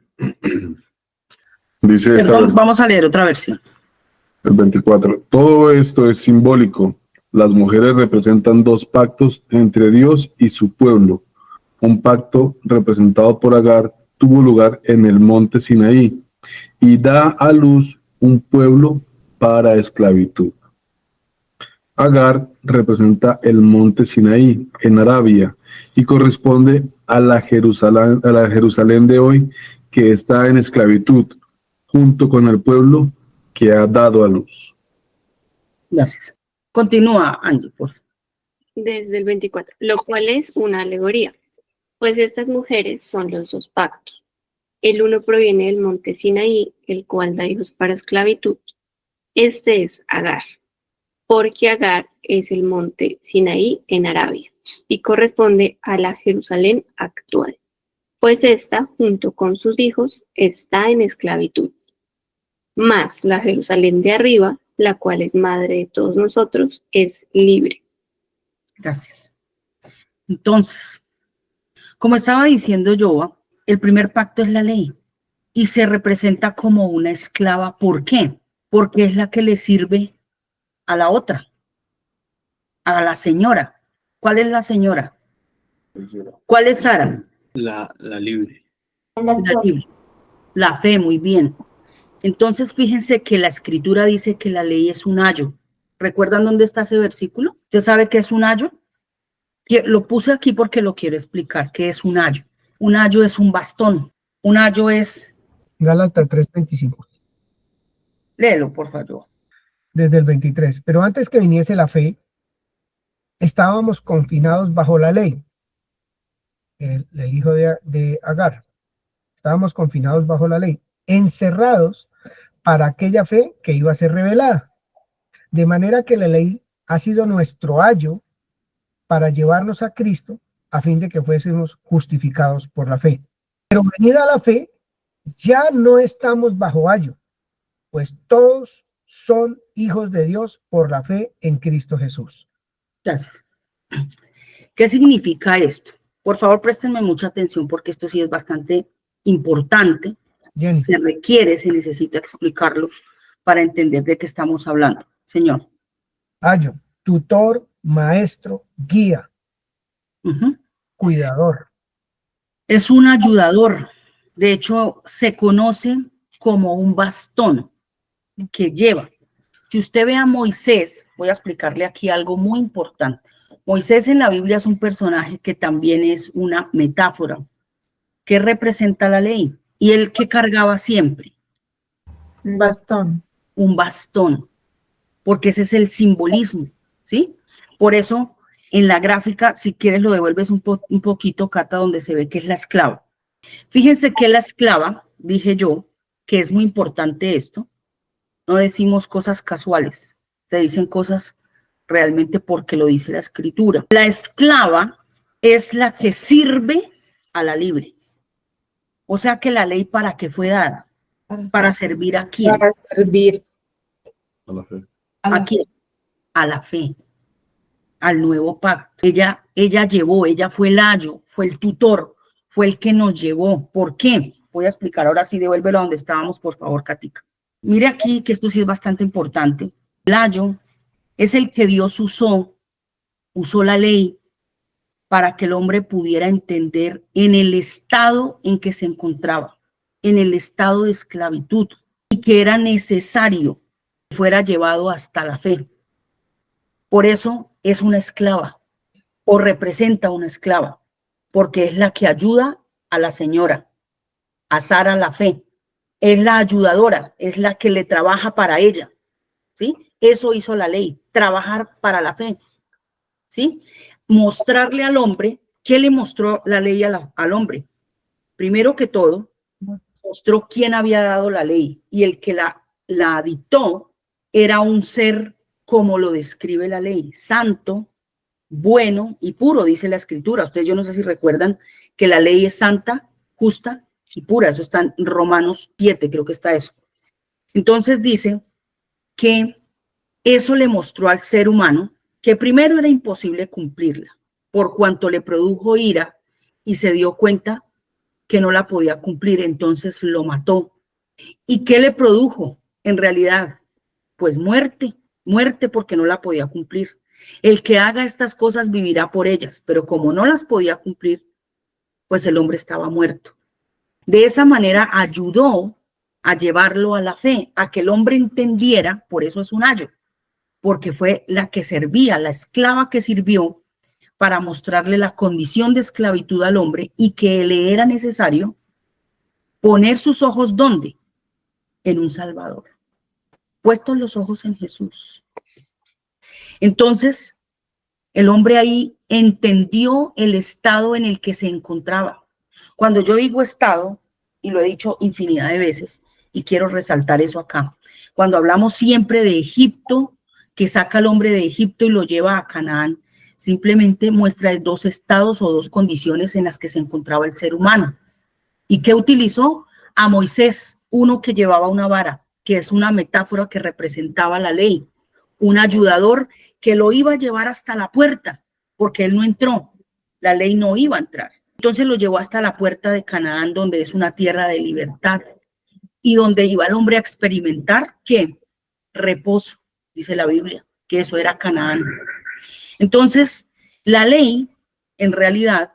Dice Perdón, vamos a leer otra versión. El 24. Todo esto es simbólico. Las mujeres representan dos pactos entre Dios y su pueblo. Un pacto representado por Agar tuvo lugar en el monte Sinaí y da a luz un pueblo para esclavitud. Agar representa el monte Sinaí en Arabia y corresponde a la Jerusalén de hoy, que está en esclavitud, junto con el pueblo que ha dado a luz. Gracias. Continúa, Angie, por favor. Desde el 24, lo cual es una alegoría, pues estas mujeres son los dos pactos. El uno proviene del monte Sinaí, el cual da hijos para esclavitud. Este es Agar, porque Agar es el monte Sinaí en Arabia y corresponde a la Jerusalén actual, pues ésta, junto con sus hijos, está en esclavitud. Mas la Jerusalén de arriba, la cual es madre de todos nosotros, es libre. Gracias. Entonces, como estaba diciendo yo, el primer pacto es la ley y se representa como una esclava. ¿Por qué? Porque es la que le sirve a la otra, a la señora. ¿Cuál es la señora? ¿Cuál es Sara? La libre. La libre. La fe, muy bien. Entonces, fíjense que la escritura dice que la ley es un ayo. ¿Recuerdan dónde está ese versículo? ¿Usted sabe qué es un ayo? Lo puse aquí porque lo quiero explicar. ¿Qué es un ayo? Un ayo es un bastón. Un ayo es... Gálatas 3:25. Léelo, por favor. Desde el 23. Pero antes que viniese la fe, estábamos confinados bajo la ley. El hijo de Agar. Estábamos confinados bajo la ley, encerrados para aquella fe que iba a ser revelada. De manera que la ley ha sido nuestro ayo para llevarnos a Cristo a fin de que fuésemos justificados por la fe. Pero venida la fe, ya no estamos bajo ayo, pues todos son hijos de Dios por la fe en Cristo Jesús. Gracias. ¿Qué significa esto? Por favor, préstenme mucha atención porque esto sí es bastante importante. Jenny. Se requiere, se necesita explicarlo para entender de qué estamos hablando. Señor. Ayo, tutor, maestro, guía, cuidador. Es un ayudador. De hecho, se conoce como un bastón que lleva. Si usted ve a Moisés, voy a explicarle aquí algo muy importante. Moisés en la Biblia es un personaje que también es una metáfora que representa la ley. ¿Y él qué cargaba siempre? Un bastón. Un bastón, porque ese es el simbolismo, ¿sí? Por eso, en la gráfica, si quieres lo devuelves un poquito, Cata, donde se ve que es la esclava. Fíjense que la esclava, dije yo, que es muy importante esto, no decimos cosas casuales, se dicen cosas realmente porque lo dice la escritura. La esclava es la que sirve a la libre. O sea que la ley, ¿para qué fue dada? Para servir a quién. Para servir A la fe. ¿A quién? A la fe, al nuevo pacto. Ella llevó, ella fue el ayo, fue el tutor, fue el que nos llevó. ¿Por qué? Voy a explicar ahora sí, devuélvelo a donde estábamos, por favor, Katica. Mire aquí que esto sí es bastante importante. El ayo es el que Dios usó la ley para que el hombre pudiera entender en el estado en que se encontraba, en el estado de esclavitud, y que era necesario que fuera llevado hasta la fe. Por eso es una esclava o representa una esclava, porque es la que ayuda a la señora, a Sara la fe. Es la ayudadora, es la que le trabaja para ella, ¿sí? Eso hizo la ley, trabajar para la fe, ¿sí? Mostrarle al hombre. ¿Qué le mostró la ley al hombre? Primero que todo, mostró quién había dado la ley, y el que la dictó era un ser como lo describe la ley, santo, bueno y puro, dice la escritura. Ustedes, yo no sé si recuerdan que la ley es santa, justa y pura. Eso está en Romanos 7, creo que está eso. Entonces dice que eso le mostró al ser humano que primero era imposible cumplirla, por cuanto le produjo ira y se dio cuenta que no la podía cumplir, entonces lo mató. ¿Y qué le produjo en realidad? Pues muerte, muerte porque no la podía cumplir. El que haga estas cosas vivirá por ellas, pero como no las podía cumplir, pues el hombre estaba muerto. De esa manera ayudó a llevarlo a la fe, a que el hombre entendiera, por eso es un ayo, porque fue la que servía, la esclava que sirvió para mostrarle la condición de esclavitud al hombre y que le era necesario poner sus ojos ¿dónde? En un Salvador. Puestos los ojos en Jesús. Entonces, el hombre ahí entendió el estado en el que se encontraba. Cuando yo digo estado, y lo he dicho infinidad de veces, y quiero resaltar eso acá, cuando hablamos siempre de Egipto, que saca al hombre de Egipto y lo lleva a Canaán, simplemente muestra dos estados o dos condiciones en las que se encontraba el ser humano. ¿Y qué utilizó? A Moisés, uno que llevaba una vara, que es una metáfora que representaba la ley, un ayudador que lo iba a llevar hasta la puerta, porque él no entró, la ley no iba a entrar. Entonces lo llevó hasta la puerta de Canaán, donde es una tierra de libertad, y donde iba el hombre a experimentar, ¿qué? Reposo, dice la Biblia, que eso era Canaán. Entonces, la ley, en realidad,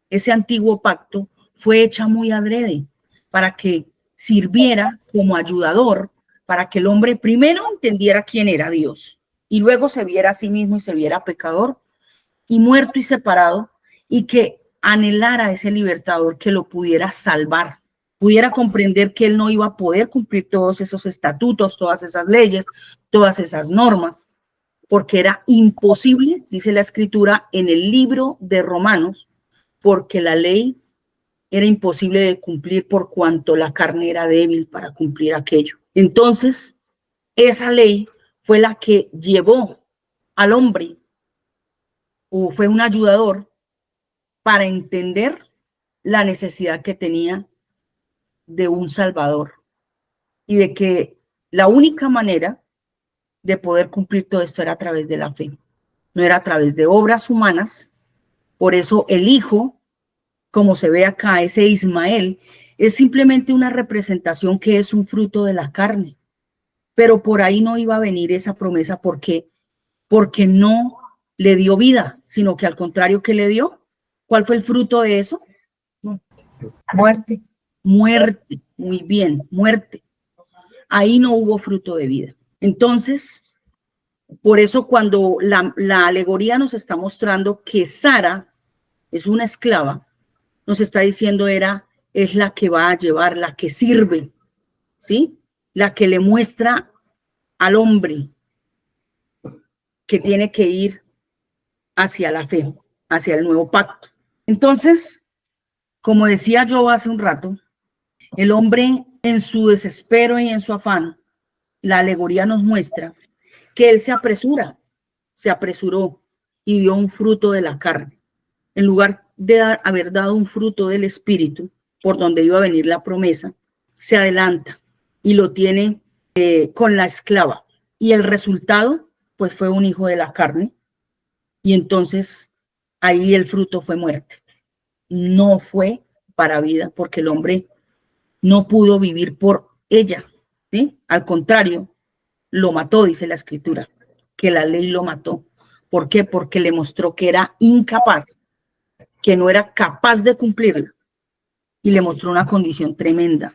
ese antiguo pacto, fue hecha muy adrede para que sirviera como ayudador, para que el hombre primero entendiera quién era Dios y luego se viera a sí mismo y se viera pecador y muerto y separado, y que anhelara a ese libertador que lo pudiera salvar, pudiera comprender que él no iba a poder cumplir todos esos estatutos, todas esas leyes, todas esas normas, porque era imposible, dice la escritura en el libro de Romanos, porque la ley era imposible de cumplir por cuanto la carne era débil para cumplir aquello. Entonces, esa ley fue la que llevó al hombre, o fue un ayudador para entender la necesidad que tenía de un Salvador y de que la única manera de poder cumplir todo esto era a través de la fe, no era a través de obras humanas. Por eso el hijo, como se ve acá, ese Ismael, es simplemente una representación que es un fruto de la carne, pero por ahí no iba a venir esa promesa porque no le dio vida, sino que al contrario, ¿qué le dio? ¿Cuál fue el fruto de eso? Muerte. Muerte, muy bien, muerte. Ahí no hubo fruto de vida. Entonces, por eso cuando la alegoría nos está mostrando que Sara es una esclava, nos está diciendo es la que va a llevar, la que sirve, ¿sí? La que le muestra al hombre que tiene que ir hacia la fe, hacia el nuevo pacto. Entonces, como decía yo hace un rato, el hombre en su desespero y en su afán, la alegoría nos muestra que él se apresuró y dio un fruto de la carne, en lugar de haber dado un fruto del espíritu, por donde iba a venir la promesa, se adelanta y lo tiene con la esclava. Y el resultado, pues fue un hijo de la carne, y entonces ahí el fruto fue muerte. No fue para vida, porque el hombre no pudo vivir por ella, ¿sí? Al contrario, lo mató, dice la escritura, que la ley lo mató. ¿Por qué? Porque le mostró que era incapaz, que no era capaz de cumplirla, y le mostró una condición tremenda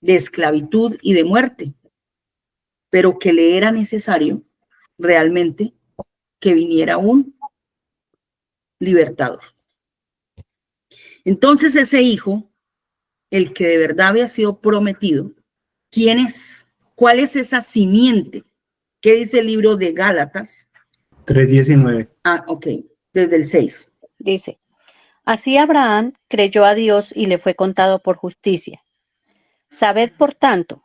de esclavitud y de muerte, pero que le era necesario realmente que viniera un libertador. Entonces ese hijo, el que de verdad había sido prometido, ¿quién es? ¿Cuál es esa simiente? ¿Qué dice el libro de Gálatas? 3:19. Ah, ok, desde el 6. Dice, así Abraham creyó a Dios y le fue contado por justicia. Sabed, por tanto,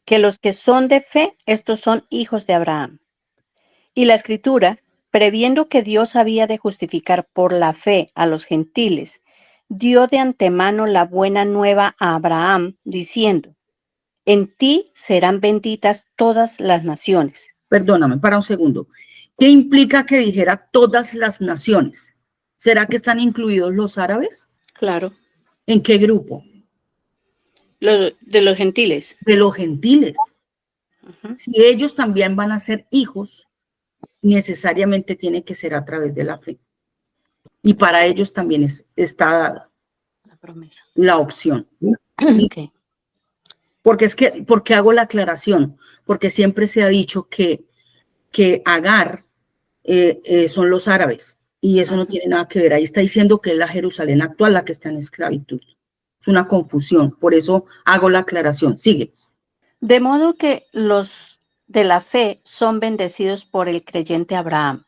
que los que son de fe, estos son hijos de Abraham. Y la Escritura, previendo que Dios había de justificar por la fe a los gentiles, dio de antemano la buena nueva a Abraham, diciendo, en ti serán benditas todas las naciones. Perdóname, para un segundo. ¿Qué implica que dijera todas las naciones? ¿Será que están incluidos los árabes? Claro. ¿En qué grupo? De los gentiles. De los gentiles. Si ellos también van a ser hijos, necesariamente tiene que ser a través de la fe. Y para ellos también está dada la promesa, la opción. Okay. Porque hago la aclaración, porque siempre se ha dicho que Agar son los árabes, y eso no tiene nada que ver. Ahí está diciendo que es la Jerusalén actual la que está en esclavitud. Es una confusión, por eso hago la aclaración. Sigue. De modo que los de la fe son bendecidos por el creyente Abraham,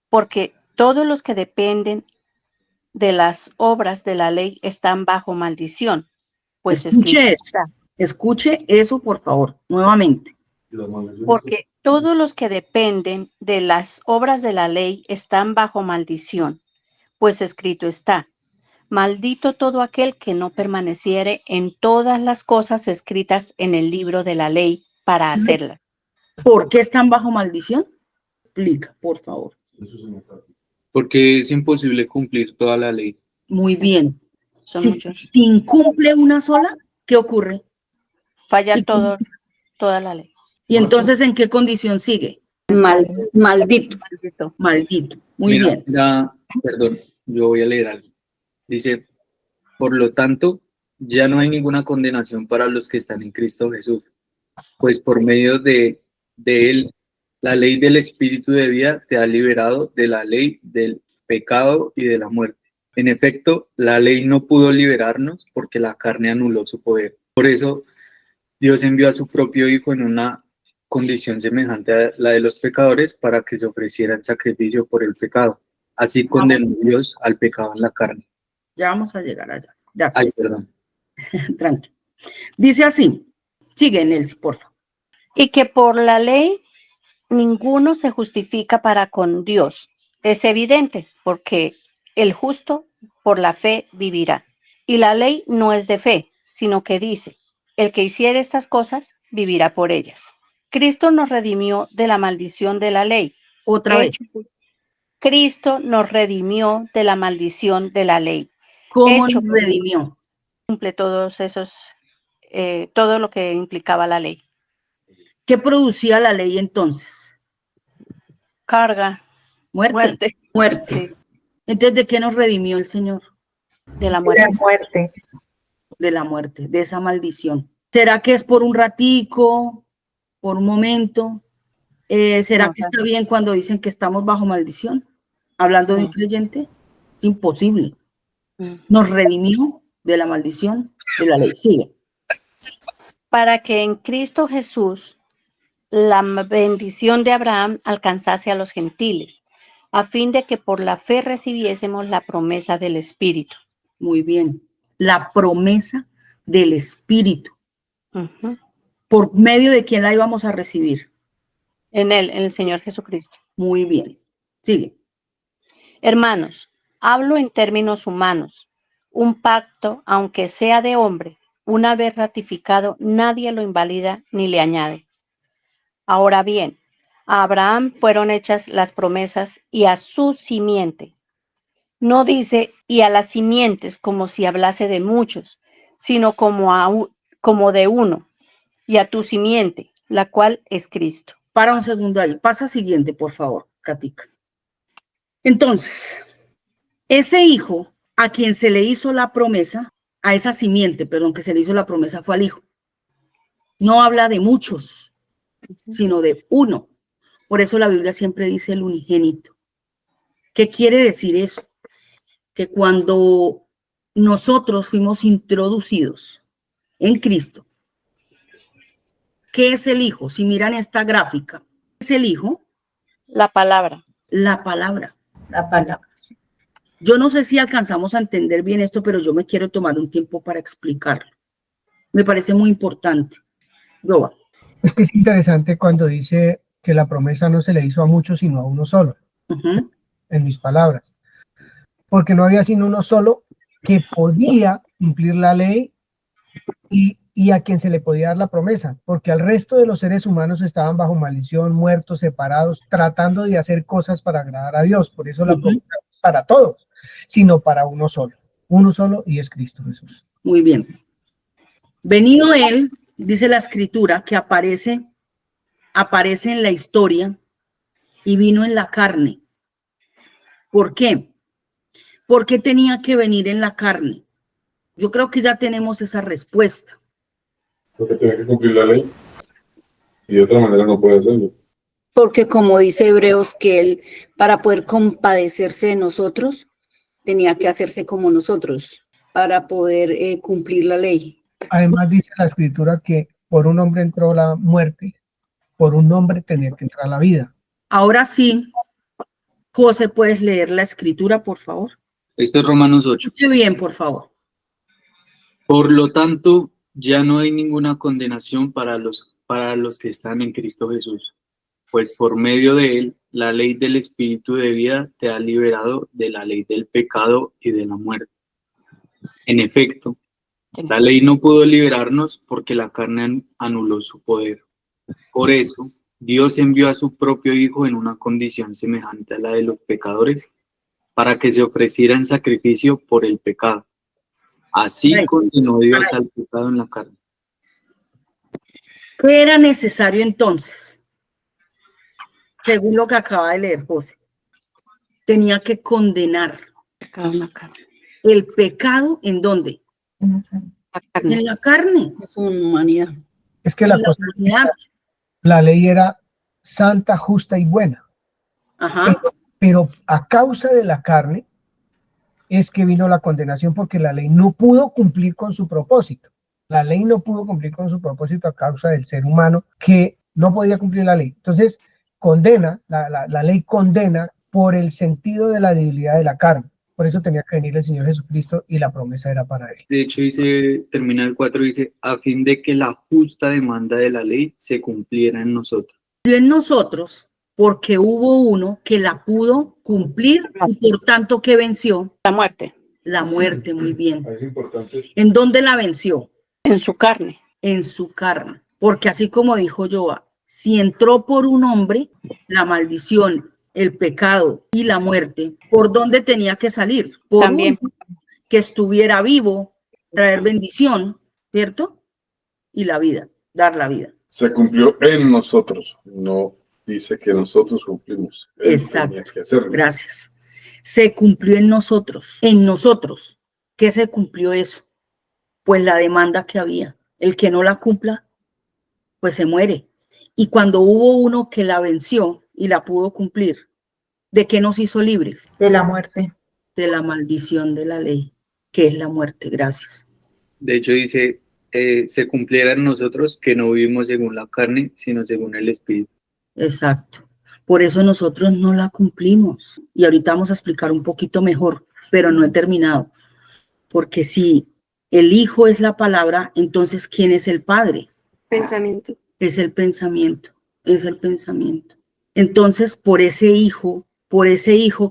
porque todos los que dependen de las obras de la ley están bajo maldición. Pues escuche eso, por favor, nuevamente. Porque todos los que dependen de las obras de la ley están bajo maldición, pues escrito está, maldito todo aquel que no permaneciere en todas las cosas escritas en el libro de la ley para hacerlas. ¿Por qué están bajo maldición? Explica, por favor. Porque es imposible cumplir toda la ley. Muy bien. Si incumple una sola, ¿qué ocurre? Falla toda la ley. ¿Y entonces en qué condición sigue? Maldito. Maldito. Muy bien. Perdón, yo voy a leer algo. Dice, por lo tanto, ya no hay ninguna condenación para los que están en Cristo Jesús, pues por medio de él, la ley del Espíritu de vida te ha liberado de la ley del pecado y de la muerte. En efecto, la ley no pudo liberarnos porque la carne anuló su poder. Por eso, Dios envió a su propio Hijo en una condición semejante a la de los pecadores para que se ofreciera en sacrificio por el pecado. Así condenó Dios al pecado en la carne. Ya vamos a llegar allá. Ya Ay, perdón. Tranquilo. Dice así. Sigue, Nelsi, por favor. Y que por la ley ninguno se justifica para con Dios. Es evidente, porque el justo por la fe vivirá. Y la ley no es de fe, sino que dice, el que hiciere estas cosas vivirá por ellas. Cristo nos redimió de la maldición de la ley. Otra vez. Cristo nos redimió de la maldición de la ley. ¿Cómo nos redimió? Cumple todos esos, todo lo que implicaba la ley. ¿Qué producía la ley entonces? Carga. Muerte. Sí. Entonces, ¿de qué nos redimió el Señor? De la muerte. De la muerte, de esa maldición. ¿Será que es por un ratico, por un momento? ¿Será que está bien cuando dicen que estamos bajo maldición? Hablando de un creyente, es imposible. Nos redimió de la maldición de la ley. Sigue. Para que en Cristo Jesús la bendición de Abraham alcanzase a los gentiles, a fin de que por la fe recibiésemos la promesa del Espíritu. Muy bien. La promesa del Espíritu. ¿Por medio de quién la íbamos a recibir? En él, en el Señor Jesucristo. Muy bien. Sigue. Hermanos, hablo en términos humanos. Un pacto, aunque sea de hombre, una vez ratificado, nadie lo invalida ni le añade. Ahora bien, a Abraham fueron hechas las promesas y a su simiente. No dice y a las simientes como si hablase de muchos, sino como de uno, y a tu simiente, la cual es Cristo. Para un segundo ahí. Pasa siguiente, por favor, Katica. Entonces, ese hijo a quien se le hizo la promesa, a esa simiente, perdón, que se le hizo la promesa fue al hijo. No habla de muchos, sino de uno. Por eso la Biblia siempre dice el unigénito. ¿Qué quiere decir eso? Que cuando nosotros fuimos introducidos en Cristo, ¿qué es el Hijo? Si miran esta gráfica, ¿qué es el Hijo? La palabra. La palabra. La palabra. Yo no sé si alcanzamos a entender bien esto, pero yo me quiero tomar un tiempo para explicarlo. Me parece muy importante. Yoba. Es que es interesante cuando dice que la promesa no se le hizo a muchos, sino a uno solo, en mis palabras. Porque no había sino uno solo que podía cumplir la ley y a quien se le podía dar la promesa, porque al resto de los seres humanos estaban bajo maldición, muertos, separados, tratando de hacer cosas para agradar a Dios. Por eso la promesa no es para todos, sino para uno solo, y es Cristo Jesús. Muy bien. Venido él, dice la escritura, que aparece en la historia y vino en la carne. ¿Por qué? ¿Por qué tenía que venir en la carne? Yo creo que ya tenemos esa respuesta. Porque tiene que cumplir la ley. Y de otra manera no puede hacerlo. Porque como dice Hebreos, que él, para poder compadecerse de nosotros, tenía que hacerse como nosotros, para poder cumplir la ley. Además dice la escritura que por un hombre entró la muerte, por un hombre tenía que entrar la vida. Ahora sí, José, ¿puedes leer la escritura, por favor? Esto es Romanos 8. Escuche bien, por favor. Por lo tanto, ya no hay ninguna condenación para los que están en Cristo Jesús, pues por medio de él, la ley del Espíritu de vida te ha liberado de la ley del pecado y de la muerte. En efecto, la ley no pudo liberarnos porque la carne anuló su poder. Por eso, Dios envió a su propio Hijo en una condición semejante a la de los pecadores, para que se ofreciera en sacrificio por el pecado. Así condenó Dios al pecado en la carne. ¿Qué era necesario entonces? Según lo que acaba de leer José. Tenía que condenar el pecado, ¿en dónde? En la carne. Es una humanidad. Es que la ley era santa, justa y buena. Ajá. Pero a causa de la carne es que vino la condenación, porque la ley no pudo cumplir con su propósito. La ley no pudo cumplir con su propósito a causa del ser humano que no podía cumplir la ley. Entonces, la ley condena por el sentido de la debilidad de la carne. Por eso tenía que venir el Señor Jesucristo y la promesa era para él. De hecho, termina el 4, dice, a fin de que la justa demanda de la ley se cumpliera en nosotros. Y en nosotros, porque hubo uno que la pudo cumplir y por tanto que venció La muerte. la muerte. Muy bien. Es importante. ¿En dónde la venció? En su carne. En su carne. Porque así como dijo Joa, si entró por un hombre, la maldición, el pecado y la muerte, ¿por dónde tenía que salir? Por También. uno que estuviera vivo, traer bendición, ¿cierto? Y la vida, dar la vida. Se cumplió en nosotros, no dice que nosotros cumplimos. Él Exacto. tenía que hacerlo. Gracias. Se cumplió en nosotros. En nosotros. ¿Qué se cumplió eso? Pues la demanda que había. El que no la cumpla, pues se muere. Y cuando hubo uno que la venció y la pudo cumplir, ¿de qué nos hizo libres? De la muerte. De la maldición de la ley, que es la muerte. Gracias. De hecho, dice, se cumpliera en nosotros que no vivimos según la carne, sino según el Espíritu. Exacto. Por eso nosotros no la cumplimos. Y ahorita vamos a explicar un poquito mejor, pero no he terminado. Porque si el Hijo es la palabra, entonces ¿quién es el Padre? Pensamiento. Es el pensamiento, es el pensamiento. Entonces, por ese hijo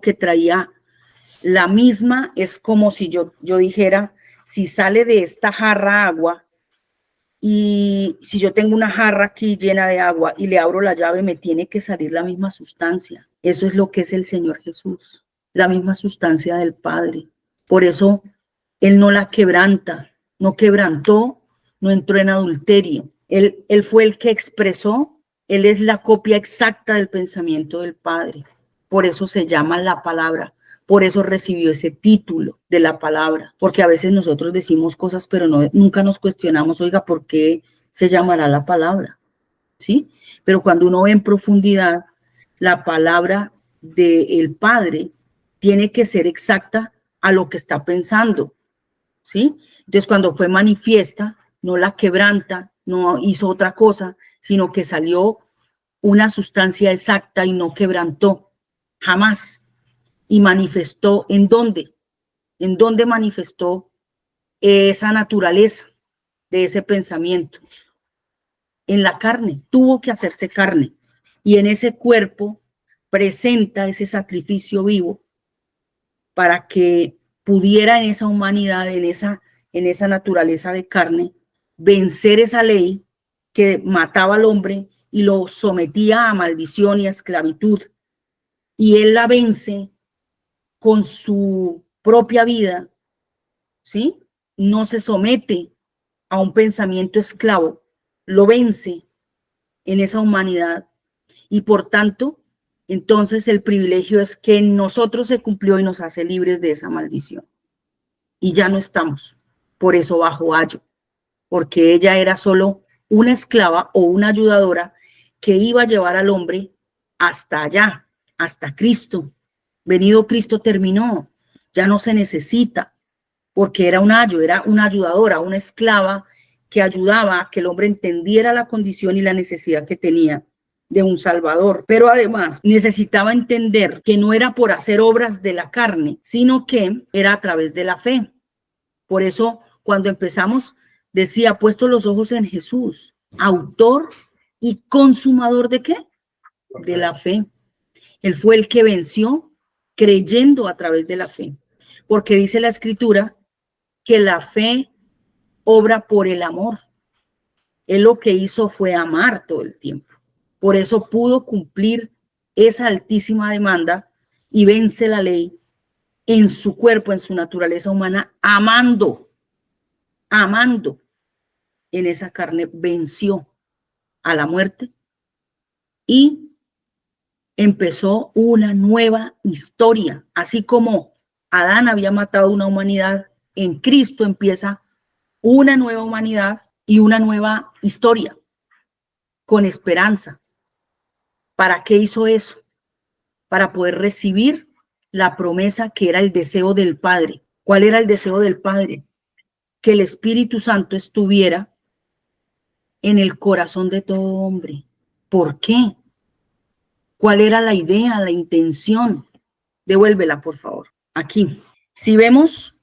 que traía la misma, es como si yo dijera, si sale de esta jarra agua, y si yo tengo una jarra aquí llena de agua y le abro la llave, me tiene que salir la misma sustancia. Eso es lo que es el Señor Jesús, la misma sustancia del Padre. Por eso Él no la quebranta, no quebrantó, no entró en adulterio. Él fue el que expresó, Él es la copia exacta del pensamiento del Padre. Por eso se llama la palabra, por eso recibió ese título de la palabra, porque a veces nosotros decimos cosas, pero nunca nos cuestionamos, oiga, ¿por qué se llamará la palabra? ¿Sí? Pero cuando uno ve en profundidad, la palabra del Padre tiene que ser exacta a lo que está pensando, ¿sí? Entonces, cuando fue manifiesta, no la quebranta, no hizo otra cosa, sino que salió una sustancia exacta y no quebrantó, jamás. Y manifestó, ¿en dónde? ¿En dónde manifestó esa naturaleza de ese pensamiento? En la carne, tuvo que hacerse carne. Y en ese cuerpo presenta ese sacrificio vivo para que pudiera en esa humanidad, en esa naturaleza de carne, vencer esa ley que mataba al hombre y lo sometía a maldición y a esclavitud. Y él la vence con su propia vida, ¿sí? No se somete a un pensamiento esclavo, lo vence en esa humanidad. Y por tanto, entonces el privilegio es que en nosotros se cumplió y nos hace libres de esa maldición. Y ya no estamos, por eso bajo ayo, porque ella era solo una esclava o una ayudadora que iba a llevar al hombre hasta allá, hasta Cristo. Venido Cristo terminó, ya no se necesita, porque era un ayo, era una ayudadora, una esclava que ayudaba a que el hombre entendiera la condición y la necesidad que tenía de un Salvador. Pero además necesitaba entender que no era por hacer obras de la carne, sino que era a través de la fe. Por eso, cuando empezamos, decía, puesto los ojos en Jesús, autor y consumador ¿de qué? De la fe. Él fue el que venció creyendo a través de la fe. Porque dice la Escritura que la fe obra por el amor. Él lo que hizo fue amar todo el tiempo. Por eso pudo cumplir esa altísima demanda y vence la ley en su cuerpo, en su naturaleza humana, amando en esa carne, venció a la muerte y empezó una nueva historia. Así como Adán había matado una humanidad, en Cristo empieza una nueva humanidad y una nueva historia con esperanza. ¿Para qué hizo eso? Para poder recibir la promesa que era el deseo del Padre. ¿Cuál era el deseo del Padre? Que el Espíritu Santo estuviera en el corazón de todo hombre. ¿Por qué? ¿Cuál era la idea, la intención? Devuélvela, por favor. Aquí. Si vemos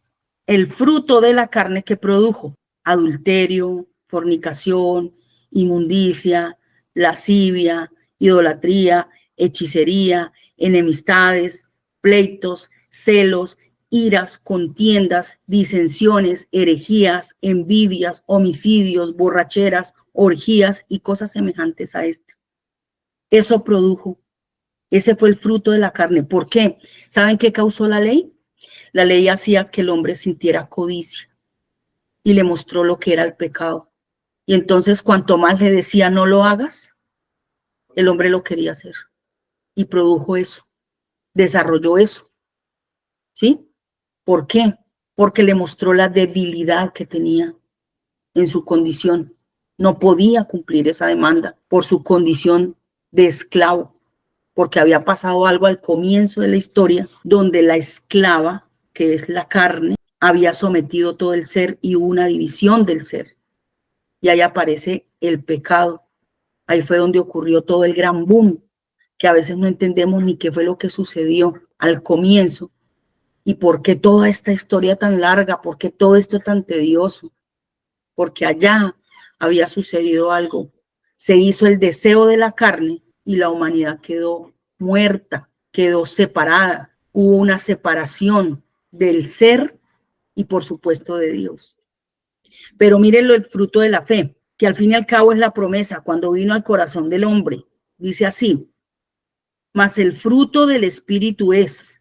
el fruto de la carne que produjo, adulterio, fornicación, inmundicia, lascivia, idolatría, hechicería, enemistades, pleitos, celos, iras, contiendas, disensiones, herejías, envidias, homicidios, borracheras, orgías y cosas semejantes a esto. Eso produjo. Ese fue el fruto de la carne. ¿Por qué? ¿Saben qué causó la ley? La ley hacía que el hombre sintiera codicia y le mostró lo que era el pecado. Y entonces, cuanto más le decía no lo hagas, el hombre lo quería hacer. Y produjo eso, desarrolló eso. ¿Sí? ¿Por qué? Porque le mostró la debilidad que tenía en su condición. No podía cumplir esa demanda por su condición de esclavo, porque había pasado algo al comienzo de la historia donde la esclava, que es la carne, había sometido todo el ser y hubo una división del ser. Y ahí aparece el pecado. Ahí fue donde ocurrió todo el gran boom, que a veces no entendemos ni qué fue lo que sucedió al comienzo y por qué toda esta historia tan larga, por qué todo esto tan tedioso, porque allá había sucedido algo. Se hizo el deseo de la carne y la humanidad quedó muerta, quedó separada. Hubo una separación del ser y por supuesto de Dios. Pero mírenlo, el fruto de la fe, que al fin y al cabo es la promesa cuando vino al corazón del hombre. Dice así: mas el fruto del Espíritu es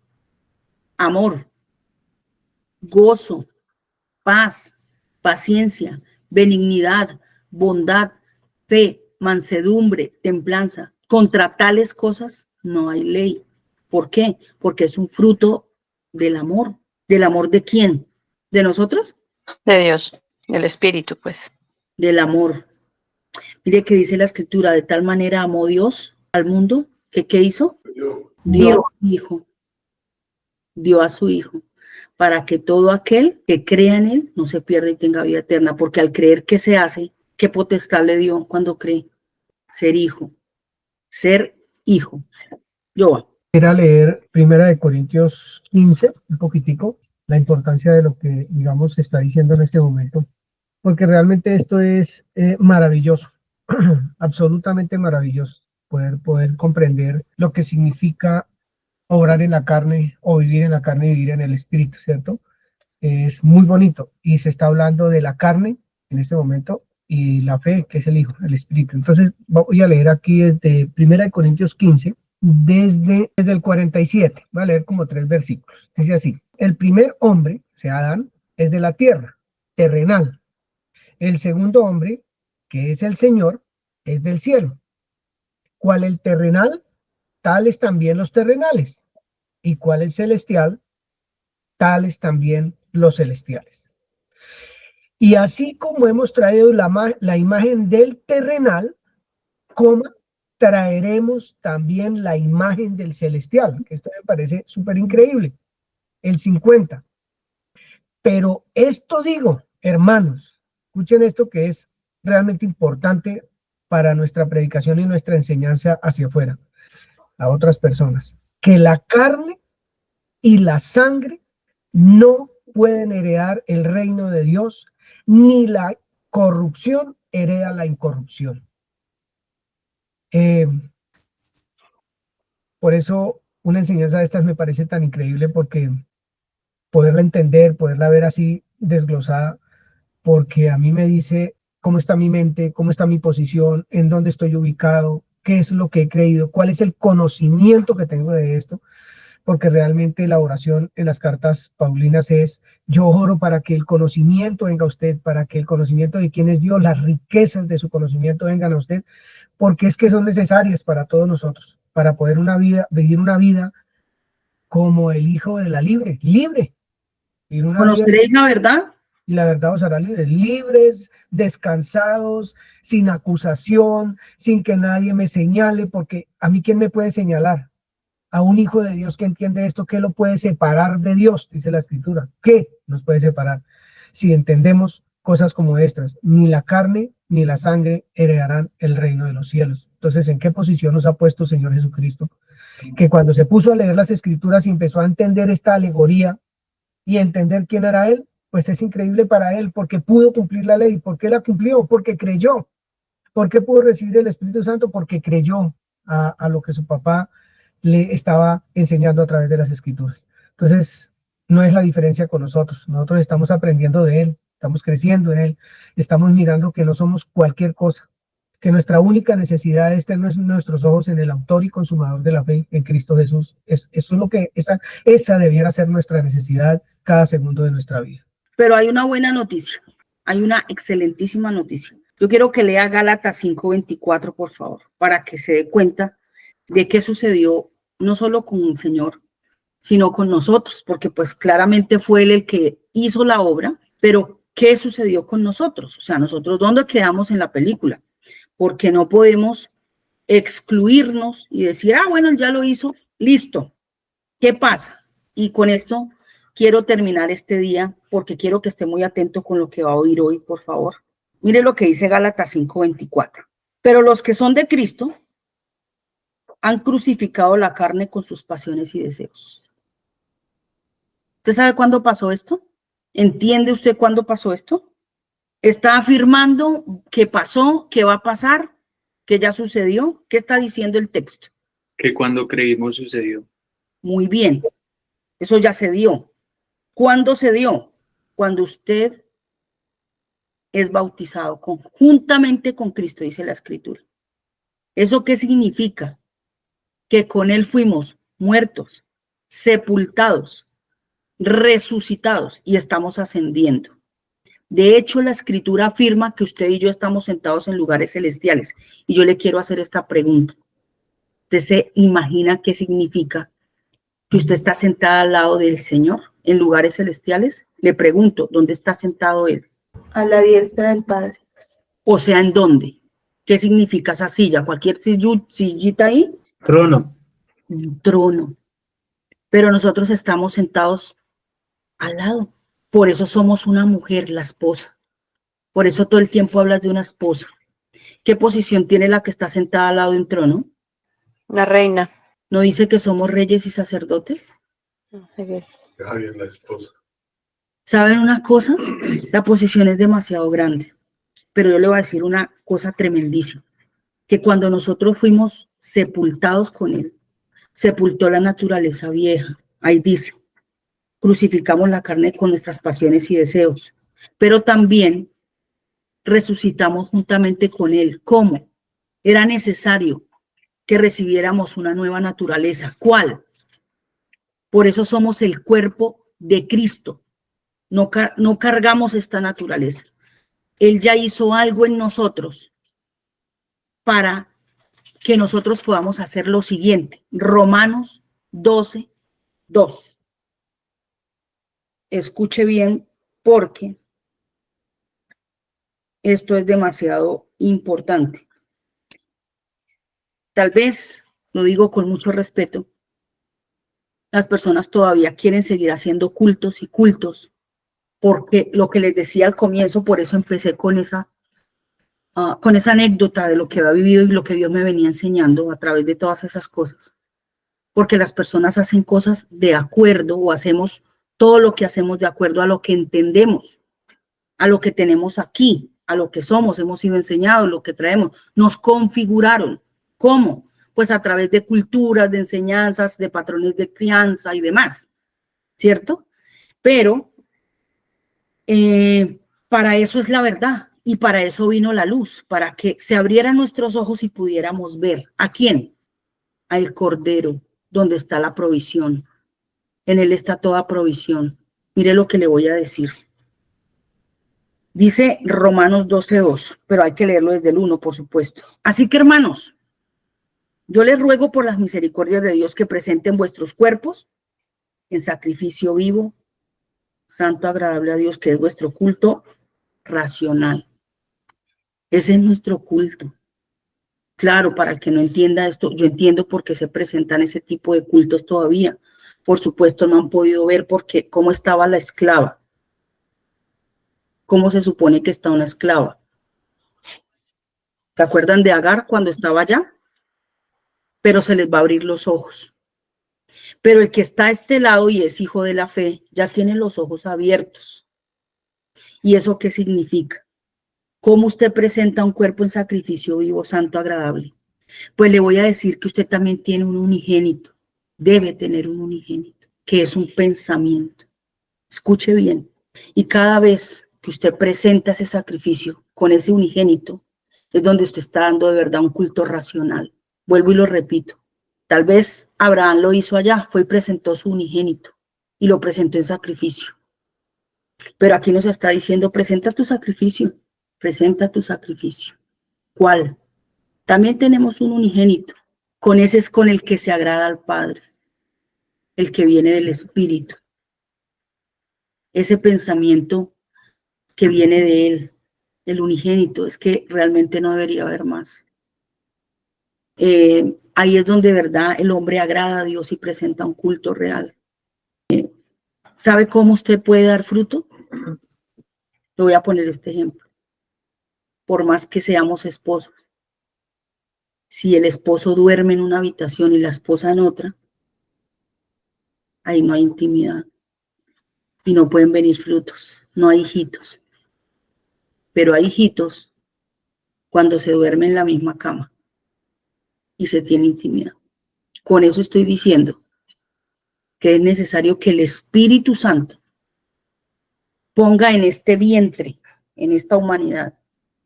amor, gozo, paz, paciencia, benignidad, bondad, fe, mansedumbre, templanza. Contra tales cosas no hay ley. ¿Por qué? Porque es un fruto del amor. ¿Del amor de quién? ¿De nosotros? De Dios, del Espíritu, pues. Del amor. Mire que dice la Escritura, de tal manera amó Dios al mundo ¿Qué hizo? Dio a su hijo. Dio a su hijo para que todo aquel que crea en él no se pierda y tenga vida eterna, porque al creer, ¿qué se hace? ¿Qué potestad le dio cuando cree? Ser hijo. Ser hijo. Yo Era leer 1 Corintios 15, un poquitico, la importancia de lo que, digamos, se está diciendo en este momento, porque realmente esto es maravilloso, absolutamente maravilloso, poder comprender lo que significa obrar en la carne o vivir en la carne y vivir en el espíritu, ¿cierto? Es muy bonito y se está hablando de la carne en este momento y la fe, que es el Hijo, el Espíritu. Entonces voy a leer aquí desde 1 Corintios 15, desde el 47, voy a leer como 3 versículos. Dice así: el primer hombre, o sea, Adán, es de la tierra, terrenal. El segundo hombre, que es el Señor, es del cielo. ¿Cuál el terrenal? Tales también los terrenales. ¿Y cuál el celestial? Tales también los celestiales. Y así como hemos traído la imagen del terrenal, traeremos también la imagen del celestial, que esto me parece súper increíble. El 50. Pero esto digo, hermanos, escuchen esto que es realmente importante para nuestra predicación y nuestra enseñanza hacia afuera, a otras personas, que la carne y la sangre no pueden heredar el reino de Dios, ni la corrupción hereda la incorrupción. Por eso una enseñanza de estas me parece tan increíble, porque poderla entender, poderla ver así desglosada, porque a mí me dice cómo está mi mente, cómo está mi posición, en dónde estoy ubicado, qué es lo que he creído, cuál es el conocimiento que tengo de esto, porque realmente la oración en las cartas paulinas es: yo oro para que el conocimiento venga a usted, para que el conocimiento de quién es Dios, las riquezas de su conocimiento vengan a usted, porque es que son necesarias para todos nosotros, para poder vivir una vida como el Hijo de la libre. Vivir una vida, ¿conoceréis la verdad? y la verdad os hará libres, descansados, sin acusación, sin que nadie me señale, porque a mí, ¿quién me puede señalar? A un hijo de Dios que entiende esto, ¿qué lo puede separar de Dios? Dice la Escritura. ¿Qué nos puede separar? Si entendemos cosas como estas: ni la carne ni la sangre heredarán el reino de los cielos. Entonces, ¿en qué posición nos ha puesto el Señor Jesucristo? Que cuando se puso a leer las Escrituras y empezó a entender esta alegoría y entender quién era Él, pues es increíble para Él, porque pudo cumplir la ley. ¿Por qué la cumplió? Porque creyó. ¿Por qué pudo recibir el Espíritu Santo? Porque creyó a lo que su papá le estaba enseñando a través de las Escrituras. Entonces, no es la diferencia con nosotros. Nosotros estamos aprendiendo de Él, estamos creciendo en Él, estamos mirando que no somos cualquier cosa, que nuestra única necesidad es tener nuestros ojos en el autor y consumador de la fe, en Cristo Jesús. Eso es lo que, esa debiera ser nuestra necesidad cada segundo de nuestra vida. Pero hay una buena noticia, hay una excelentísima noticia. Yo quiero que lea Gálatas 5:24, por favor, para que se dé cuenta de qué sucedió no solo con el Señor, sino con nosotros, porque pues claramente fue Él el que hizo la obra, pero ¿qué sucedió con nosotros? O sea, nosotros, ¿dónde quedamos en la película? Porque no podemos excluirnos y decir: ah, bueno, ya lo hizo, listo, ¿qué pasa? Y con esto quiero terminar este día, porque quiero que esté muy atento con lo que va a oír hoy, por favor. Mire lo que dice Gálatas 5:24. Pero los que son de Cristo han crucificado la carne con sus pasiones y deseos. ¿Usted sabe cuándo pasó esto? ¿Entiende usted cuándo pasó esto? ¿Está afirmando que pasó, que va a pasar, que ya sucedió? ¿Qué está diciendo el texto? Que cuando creímos sucedió. Muy bien, eso ya se dio. ¿Cuándo se dio? Cuando usted es bautizado juntamente con Cristo, dice la Escritura. ¿Eso qué significa? Que con Él fuimos muertos, sepultados, resucitados y estamos ascendiendo. De hecho, la Escritura afirma que usted y yo estamos sentados en lugares celestiales. Y yo le quiero hacer esta pregunta. ¿Usted se imagina qué significa que usted está sentada al lado del Señor en lugares celestiales? Le pregunto, ¿dónde está sentado Él? A la diestra del Padre. O sea, ¿en dónde? ¿Qué significa esa silla? ¿Cualquier sillita ahí? Trono. Un trono. Pero nosotros estamos sentados al lado. Por eso somos una mujer, la esposa. Por eso todo el tiempo hablas de una esposa. ¿Qué posición tiene la que está sentada al lado de un trono? La reina. ¿No dice que somos reyes y sacerdotes? Javier, la esposa. ¿Saben una cosa? La posición es demasiado grande. Pero yo le voy a decir una cosa tremendísima. Que cuando nosotros fuimos sepultados con él, sepultó la naturaleza vieja. Ahí dice, crucificamos la carne con nuestras pasiones y deseos. Pero también resucitamos juntamente con él. ¿Cómo? Era necesario que recibiéramos una nueva naturaleza. ¿Cuál? Por eso somos el cuerpo de Cristo. No cargamos esta naturaleza. Él ya hizo algo en nosotros para que nosotros podamos hacer lo siguiente. Romanos 12, 2. Escuche bien porque esto es demasiado importante. Tal vez, lo digo con mucho respeto, las personas todavía quieren seguir haciendo cultos y cultos, porque lo que les decía al comienzo, por eso empecé con esa anécdota de lo que había vivido y lo que Dios me venía enseñando a través de todas esas cosas. Porque las personas hacen cosas de acuerdo o hacemos todo lo que hacemos de acuerdo a lo que entendemos, a lo que tenemos aquí, a lo que somos, hemos sido enseñados, lo que traemos, nos configuraron. ¿Cómo? Pues a través de culturas, de enseñanzas, de patrones de crianza y demás, ¿cierto? Pero para eso es la verdad y para eso vino la luz, para que se abrieran nuestros ojos y pudiéramos ver. ¿A quién? Al Cordero, donde está la provisión. En él está toda provisión. Mire lo que le voy a decir. Dice Romanos 12:2, pero hay que leerlo desde el 1, por supuesto. Así que, hermanos, yo les ruego por las misericordias de Dios que presenten vuestros cuerpos en sacrificio vivo, santo, agradable a Dios, que es vuestro culto racional. Ese es nuestro culto. Claro, para el que no entienda esto, yo entiendo por qué se presentan ese tipo de cultos todavía. Por supuesto, no han podido ver porque cómo estaba la esclava. ¿Cómo se supone que está una esclava? ¿Se acuerdan de Agar cuando estaba allá? Pero se les va a abrir los ojos. Pero el que está a este lado y es hijo de la fe, ya tiene los ojos abiertos. ¿Y eso qué significa? ¿Cómo usted presenta un cuerpo en sacrificio vivo, santo, agradable? Pues le voy a decir que usted también tiene un unigénito, debe tener un unigénito, que es un pensamiento. Escuche bien. Y cada vez que usted presenta ese sacrificio con ese unigénito, es donde usted está dando de verdad un culto racional. Vuelvo y lo repito. Tal vez Abraham lo hizo allá, fue y presentó su unigénito y lo presentó en sacrificio. Pero aquí nos está diciendo, presenta tu sacrificio, presenta tu sacrificio. ¿Cuál? También tenemos un unigénito. Con ese es con el que se agrada al Padre, el que viene del Espíritu. Ese pensamiento que viene de él, el unigénito, es que realmente no debería haber más. Ahí es donde de verdad el hombre agrada a Dios y presenta un culto real. ¿Sabe cómo usted puede dar fruto? Le voy a poner este ejemplo. Por más que seamos esposos, si el esposo duerme en una habitación y la esposa en otra, ahí no hay intimidad y no pueden venir frutos, no hay hijitos. Pero hay hijitos cuando se duerme en la misma cama y se tiene intimidad. Con eso estoy diciendo que es necesario que el Espíritu Santo ponga en este vientre, en esta humanidad,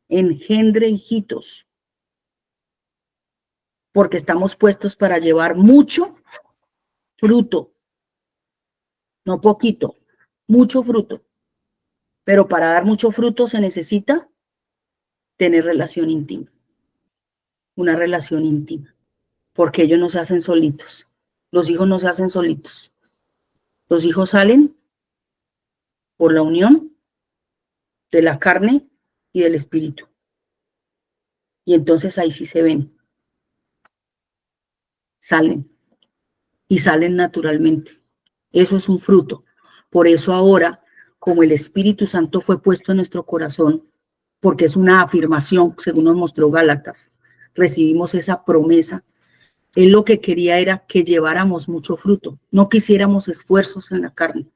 engendre hijitos, porque estamos puestos para llevar mucho fruto, no poquito, mucho fruto. Pero para dar mucho fruto se necesita tener relación íntima, una relación íntima, porque ellos no se hacen solitos. Los hijos no se hacen solitos. Los hijos salen por la unión de la carne y del espíritu. Y entonces ahí sí se ven. salen y salen naturalmente. Eso es un fruto. Por eso ahora, como el Espíritu Santo fue puesto en nuestro corazón, porque es una afirmación, según nos mostró Gálatas, recibimos esa promesa. Él lo que quería era que lleváramos mucho fruto, no quisiéramos esfuerzos en la carne,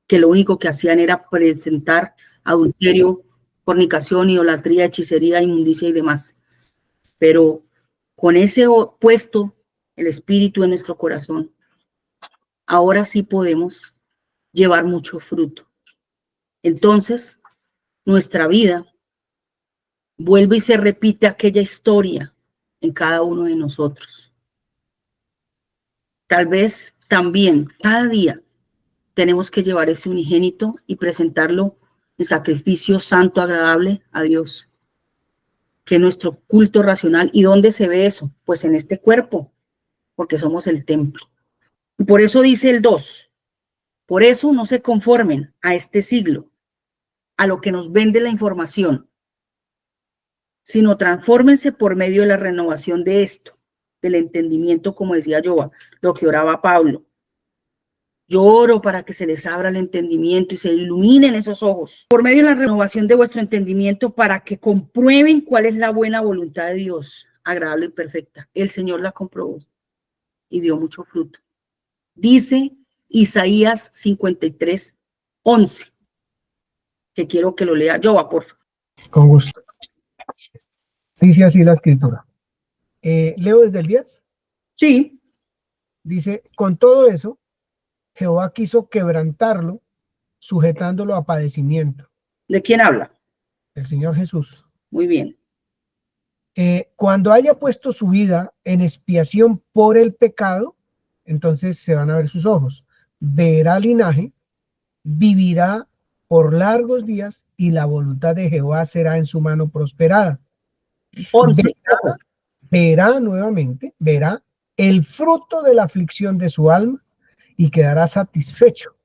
que lo único que hacían era presentar adulterio, fornicación, idolatría, hechicería, inmundicia y demás. Pero con ese puesto, el Espíritu en nuestro corazón, ahora sí podemos llevar mucho fruto. Entonces, nuestra vida vuelve y se repite aquella historia en cada uno de nosotros. Tal vez también cada día tenemos que llevar ese unigénito y presentarlo en sacrificio santo, agradable a Dios, que es nuestro culto racional. ¿Y dónde se ve eso? Pues en este cuerpo, porque somos el templo. Y por eso dice el 2, por eso no se conformen a este siglo, a lo que nos vende la información, sino transfórmense por medio de la renovación de esto, del entendimiento, como decía yo, lo que oraba Pablo. Yo oro para que se les abra el entendimiento y se iluminen esos ojos, por medio de la renovación de vuestro entendimiento, para que comprueben cuál es la buena voluntad de Dios, agradable y perfecta. El Señor la comprobó y dio mucho fruto. Dice Isaías 53:11, que quiero que lo lea yo, por favor. Con gusto. Dice así la escritura. ¿Leo desde el 10? Sí. Dice, con todo eso, Jehová quiso quebrantarlo, sujetándolo a padecimiento. ¿De quién habla? El Señor Jesús. Muy bien. Cuando haya puesto su vida en expiación por el pecado, entonces se van a ver sus ojos. Verá linaje, vivirá por largos días y la voluntad de Jehová será en su mano prosperada. 11. Verá nuevamente, verá el fruto de la aflicción de su alma y quedará satisfecho.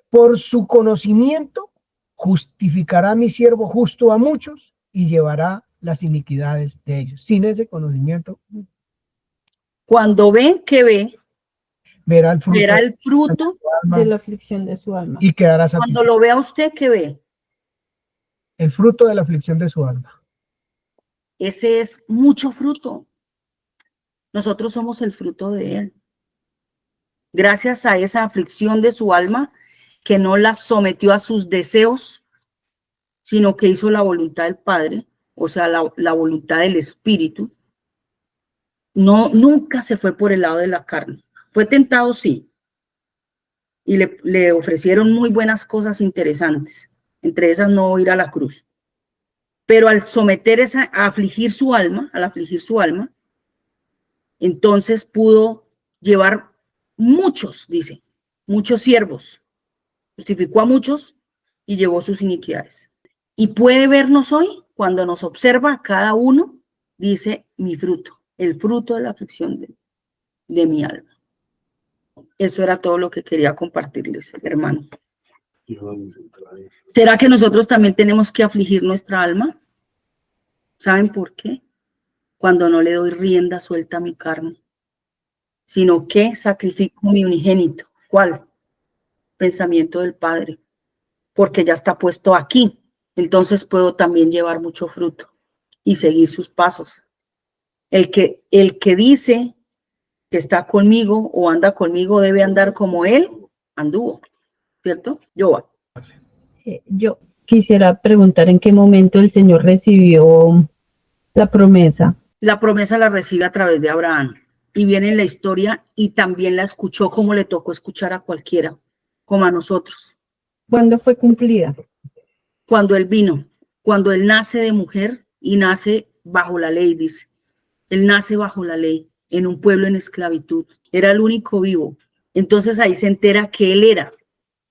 Por su conocimiento justificará a mi siervo justo a muchos y llevará las iniquidades de ellos. Sin ese conocimiento, cuando ve, ¿qué ve? Verá el fruto de la aflicción de su alma. Y quedará satisfecho. Cuando lo vea usted, ¿qué ve? El fruto de la aflicción de su alma. Ese es mucho fruto. Nosotros somos el fruto de él. Gracias a esa aflicción de su alma, que no la sometió a sus deseos, sino que hizo la voluntad del Padre, o sea, la voluntad del Espíritu. No, nunca se fue por el lado de la carne. Fue tentado, sí. Y le ofrecieron muy buenas cosas interesantes. Entre esas, no ir a la cruz. Pero al someter a afligir su alma, entonces pudo llevar muchos, dice, muchos siervos. Justificó a muchos y llevó sus iniquidades. Y puede vernos hoy, cuando nos observa cada uno, dice mi fruto, el fruto de la aflicción de mi alma. Eso era todo lo que quería compartirles, hermanos. ¿Será que nosotros también tenemos que afligir nuestra alma? ¿Saben por qué? Cuando no le doy rienda suelta a mi carne, sino que sacrifico mi unigénito. ¿Cuál? Pensamiento del Padre, porque ya está puesto aquí. Entonces puedo también llevar mucho fruto y seguir sus pasos. El que dice que está conmigo o anda conmigo debe andar como él anduvo, ¿cierto? Yo quisiera preguntar en qué momento el Señor recibió la promesa. La promesa la recibe a través de Abraham y viene en la historia y también la escuchó como le tocó escuchar a cualquiera, como a nosotros. ¿Cuándo fue cumplida? Cuando él vino, cuando él nace de mujer y nace bajo la ley, dice. Él nace bajo la ley, en un pueblo en esclavitud. Era el único vivo. Entonces ahí se entera que él era.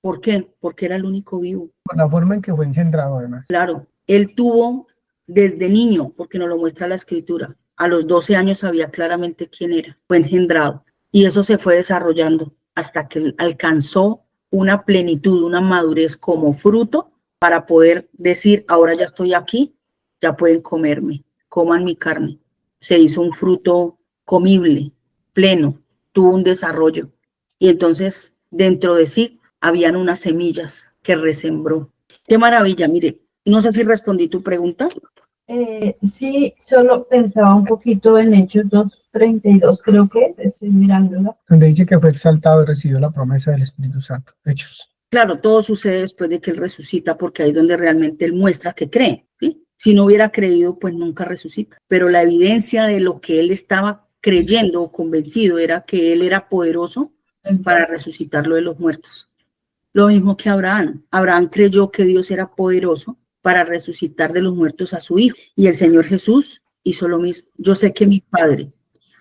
¿Por qué? Porque era el único vivo. Por la forma en que fue engendrado, además. Claro, él tuvo desde niño, porque nos lo muestra la escritura, a los 12 años sabía claramente quién era, fue engendrado. Y eso se fue desarrollando hasta que alcanzó una plenitud, una madurez como fruto para poder decir, ahora ya estoy aquí, ya pueden comerme, coman mi carne. Se hizo un fruto comible, pleno, tuvo un desarrollo. Y entonces dentro de sí habían unas semillas que resembró. Qué maravilla, mire, no sé si respondí tu pregunta. Sí, solo pensaba un poquito en Hechos 2:32, creo que estoy mirándola. Donde dice que fue exaltado y recibió la promesa del Espíritu Santo. Hechos. Claro, todo sucede después de que él resucita, porque ahí es donde realmente él muestra que cree, ¿sí? Si no hubiera creído, pues nunca resucita. Pero la evidencia de lo que él estaba creyendo o convencido era que él era poderoso para resucitarlo de los muertos. Lo mismo que Abraham. Abraham creyó que Dios era poderoso para resucitar de los muertos a su hijo. Y el Señor Jesús hizo lo mismo. Yo sé que mi Padre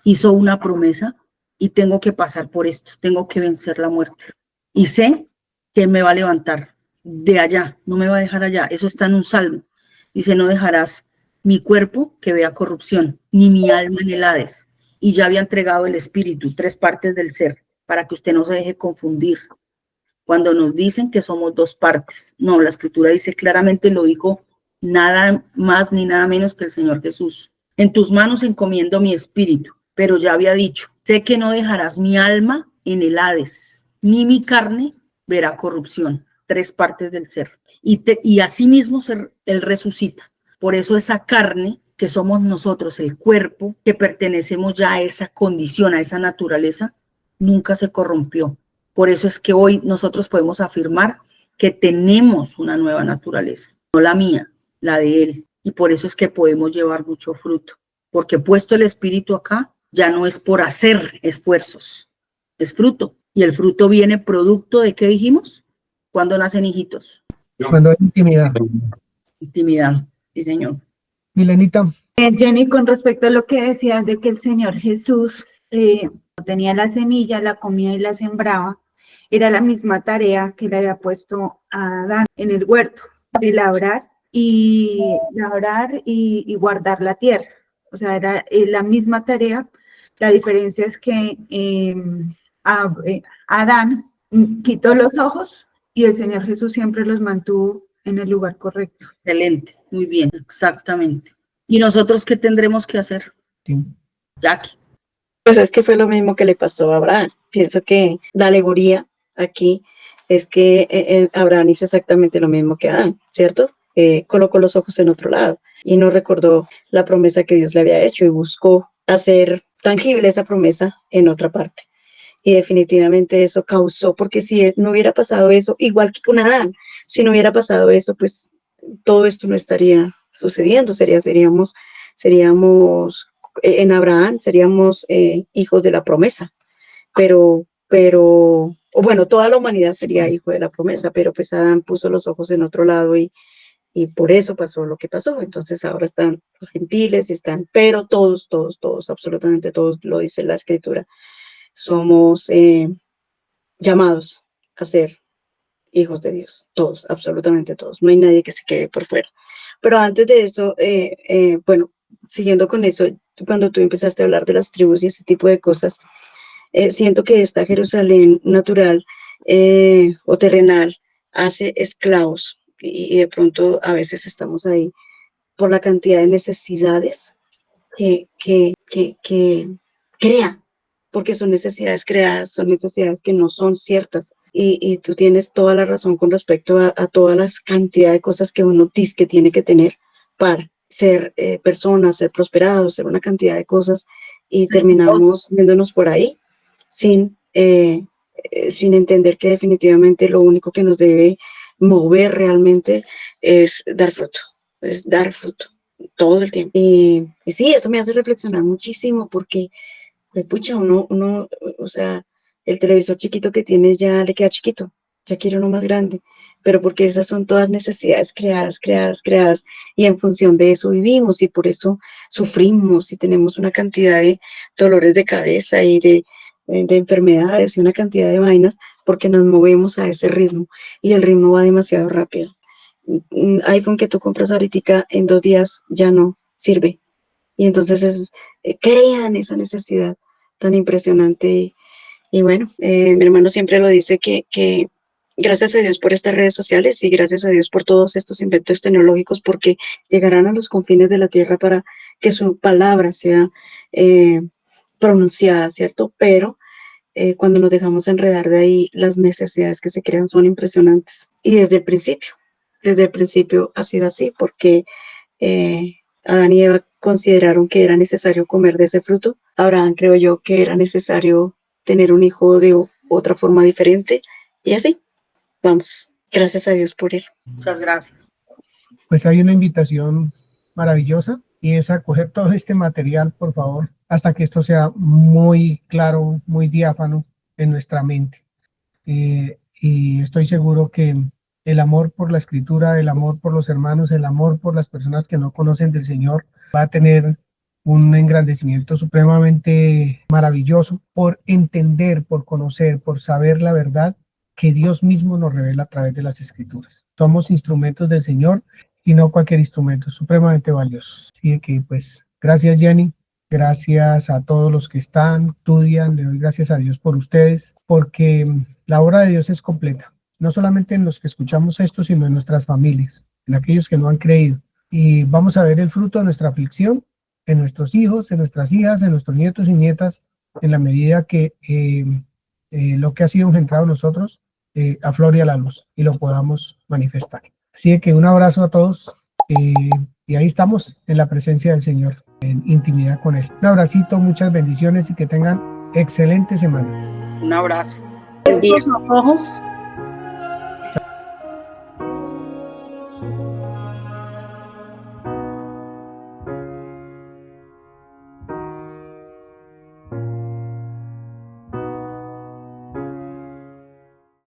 hizo una promesa y tengo que pasar por esto, tengo que vencer la muerte. Y sé que me va a levantar de allá, no me va a dejar allá. Eso está en un salmo. Dice, no dejarás mi cuerpo que vea corrupción, ni mi alma en el Hades. Y ya había entregado el espíritu, 3 partes del ser, para que usted no se deje confundir. Cuando nos dicen que somos 2 partes, no, la escritura dice claramente, lo dijo nada más ni nada menos que el Señor Jesús. En tus manos encomiendo mi espíritu, pero ya había dicho, sé que no dejarás mi alma en el Hades, ni mi carne verá corrupción, 3 partes del ser. Y así mismo él resucita. Por eso esa carne que somos nosotros, el cuerpo, que pertenecemos ya a esa condición, a esa naturaleza, nunca se corrompió. Por eso es que hoy nosotros podemos afirmar que tenemos una nueva naturaleza, no la mía, la de él. Y por eso es que podemos llevar mucho fruto. Porque puesto el espíritu acá, ya no es por hacer esfuerzos, es fruto. Y el fruto viene producto de, ¿qué dijimos? ¿Cuándo nacen hijitos? Cuando hay intimidad. Intimidad, sí señor. Milenita. Jenny, con respecto a lo que decías de que el Señor Jesús tenía la semilla, la comía y la sembraba, era la misma tarea que le había puesto a Adán en el huerto, de labrar y guardar la tierra. O sea, era la misma tarea. La diferencia es que Adán quitó los ojos y el Señor Jesús siempre los mantuvo en el lugar correcto. Excelente, muy bien, exactamente. ¿Y nosotros qué tendremos que hacer? Sí. Jackie. Pues es que fue lo mismo que le pasó a Abraham. Pienso que la alegoría aquí es que Abraham hizo exactamente lo mismo que Adán, ¿cierto? Colocó los ojos en otro lado y no recordó la promesa que Dios le había hecho y buscó hacer tangible esa promesa en otra parte. Y definitivamente eso causó, porque si no hubiera pasado eso, igual que con Adán, si no hubiera pasado eso, pues todo esto no estaría sucediendo, seríamos en Abraham, seríamos hijos de la promesa, pero, o bueno, toda la humanidad sería hijo de la promesa, pero pues Adán puso los ojos en otro lado y por eso pasó lo que pasó. Entonces ahora están los gentiles, pero todos, absolutamente todos, lo dice la escritura, somos llamados a ser hijos de Dios, todos, absolutamente todos, no hay nadie que se quede por fuera. Pero antes de eso, bueno, siguiendo con eso, cuando tú empezaste a hablar de las tribus y ese tipo de cosas, siento que esta Jerusalén natural o terrenal hace esclavos y de pronto a veces estamos ahí por la cantidad de necesidades que crea, porque son necesidades creadas, son necesidades que no son ciertas. Y tú tienes toda la razón con respecto a todas las cantidad de cosas que uno dice que tiene que tener para ser persona, ser prosperado, ser una cantidad de cosas, y terminamos viéndonos por ahí sin entender que definitivamente lo único que nos debe mover realmente es dar fruto todo el tiempo. Y sí, eso me hace reflexionar muchísimo porque, pues, pucha, uno, o sea, el televisor chiquito que tiene ya le queda chiquito, ya quiere uno más grande, pero porque esas son todas necesidades creadas, y en función de eso vivimos y por eso sufrimos y tenemos una cantidad de dolores de cabeza y de enfermedades y una cantidad de vainas porque nos movemos a ese ritmo y el ritmo va demasiado rápido. Un iPhone que tú compras ahorita en 2 días ya no sirve y entonces crean esa necesidad tan impresionante. Y bueno, mi hermano siempre lo dice que gracias a Dios por estas redes sociales y gracias a Dios por todos estos inventos tecnológicos, porque llegarán a los confines de la tierra para que su palabra sea pronunciada, ¿cierto? Pero cuando nos dejamos enredar de ahí, las necesidades que se crean son impresionantes. Y desde el principio ha sido así, porque Adán y Eva consideraron que era necesario comer de ese fruto. Abraham creo yo que era necesario tener un hijo de otra forma diferente. Y así, vamos, gracias a Dios por él. Muchas gracias. Pues hay una invitación maravillosa y es a coger todo este material, por favor, hasta que esto sea muy claro, muy diáfano en nuestra mente. Y estoy seguro que el amor por la escritura, el amor por los hermanos, el amor por las personas que no conocen del Señor va a tener un engrandecimiento supremamente maravilloso por entender, por conocer, por saber la verdad que Dios mismo nos revela a través de las escrituras. Somos instrumentos del Señor y no cualquier instrumento, supremamente valiosos. Así que pues, gracias Jenny, gracias a todos los que estudian, le doy gracias a Dios por ustedes, porque la obra de Dios es completa, no solamente en los que escuchamos esto, sino en nuestras familias, en aquellos que no han creído. Y vamos a ver el fruto de nuestra aflicción en nuestros hijos, en nuestras hijas, en nuestros nietos y nietas, en la medida que lo que ha sido engendrado en nosotros aflore a la luz y lo podamos manifestar. Así que un abrazo a todos y ahí estamos en la presencia del Señor, en intimidad con Él. Un abracito, muchas bendiciones y que tengan excelente semana. Un abrazo. Estos ojos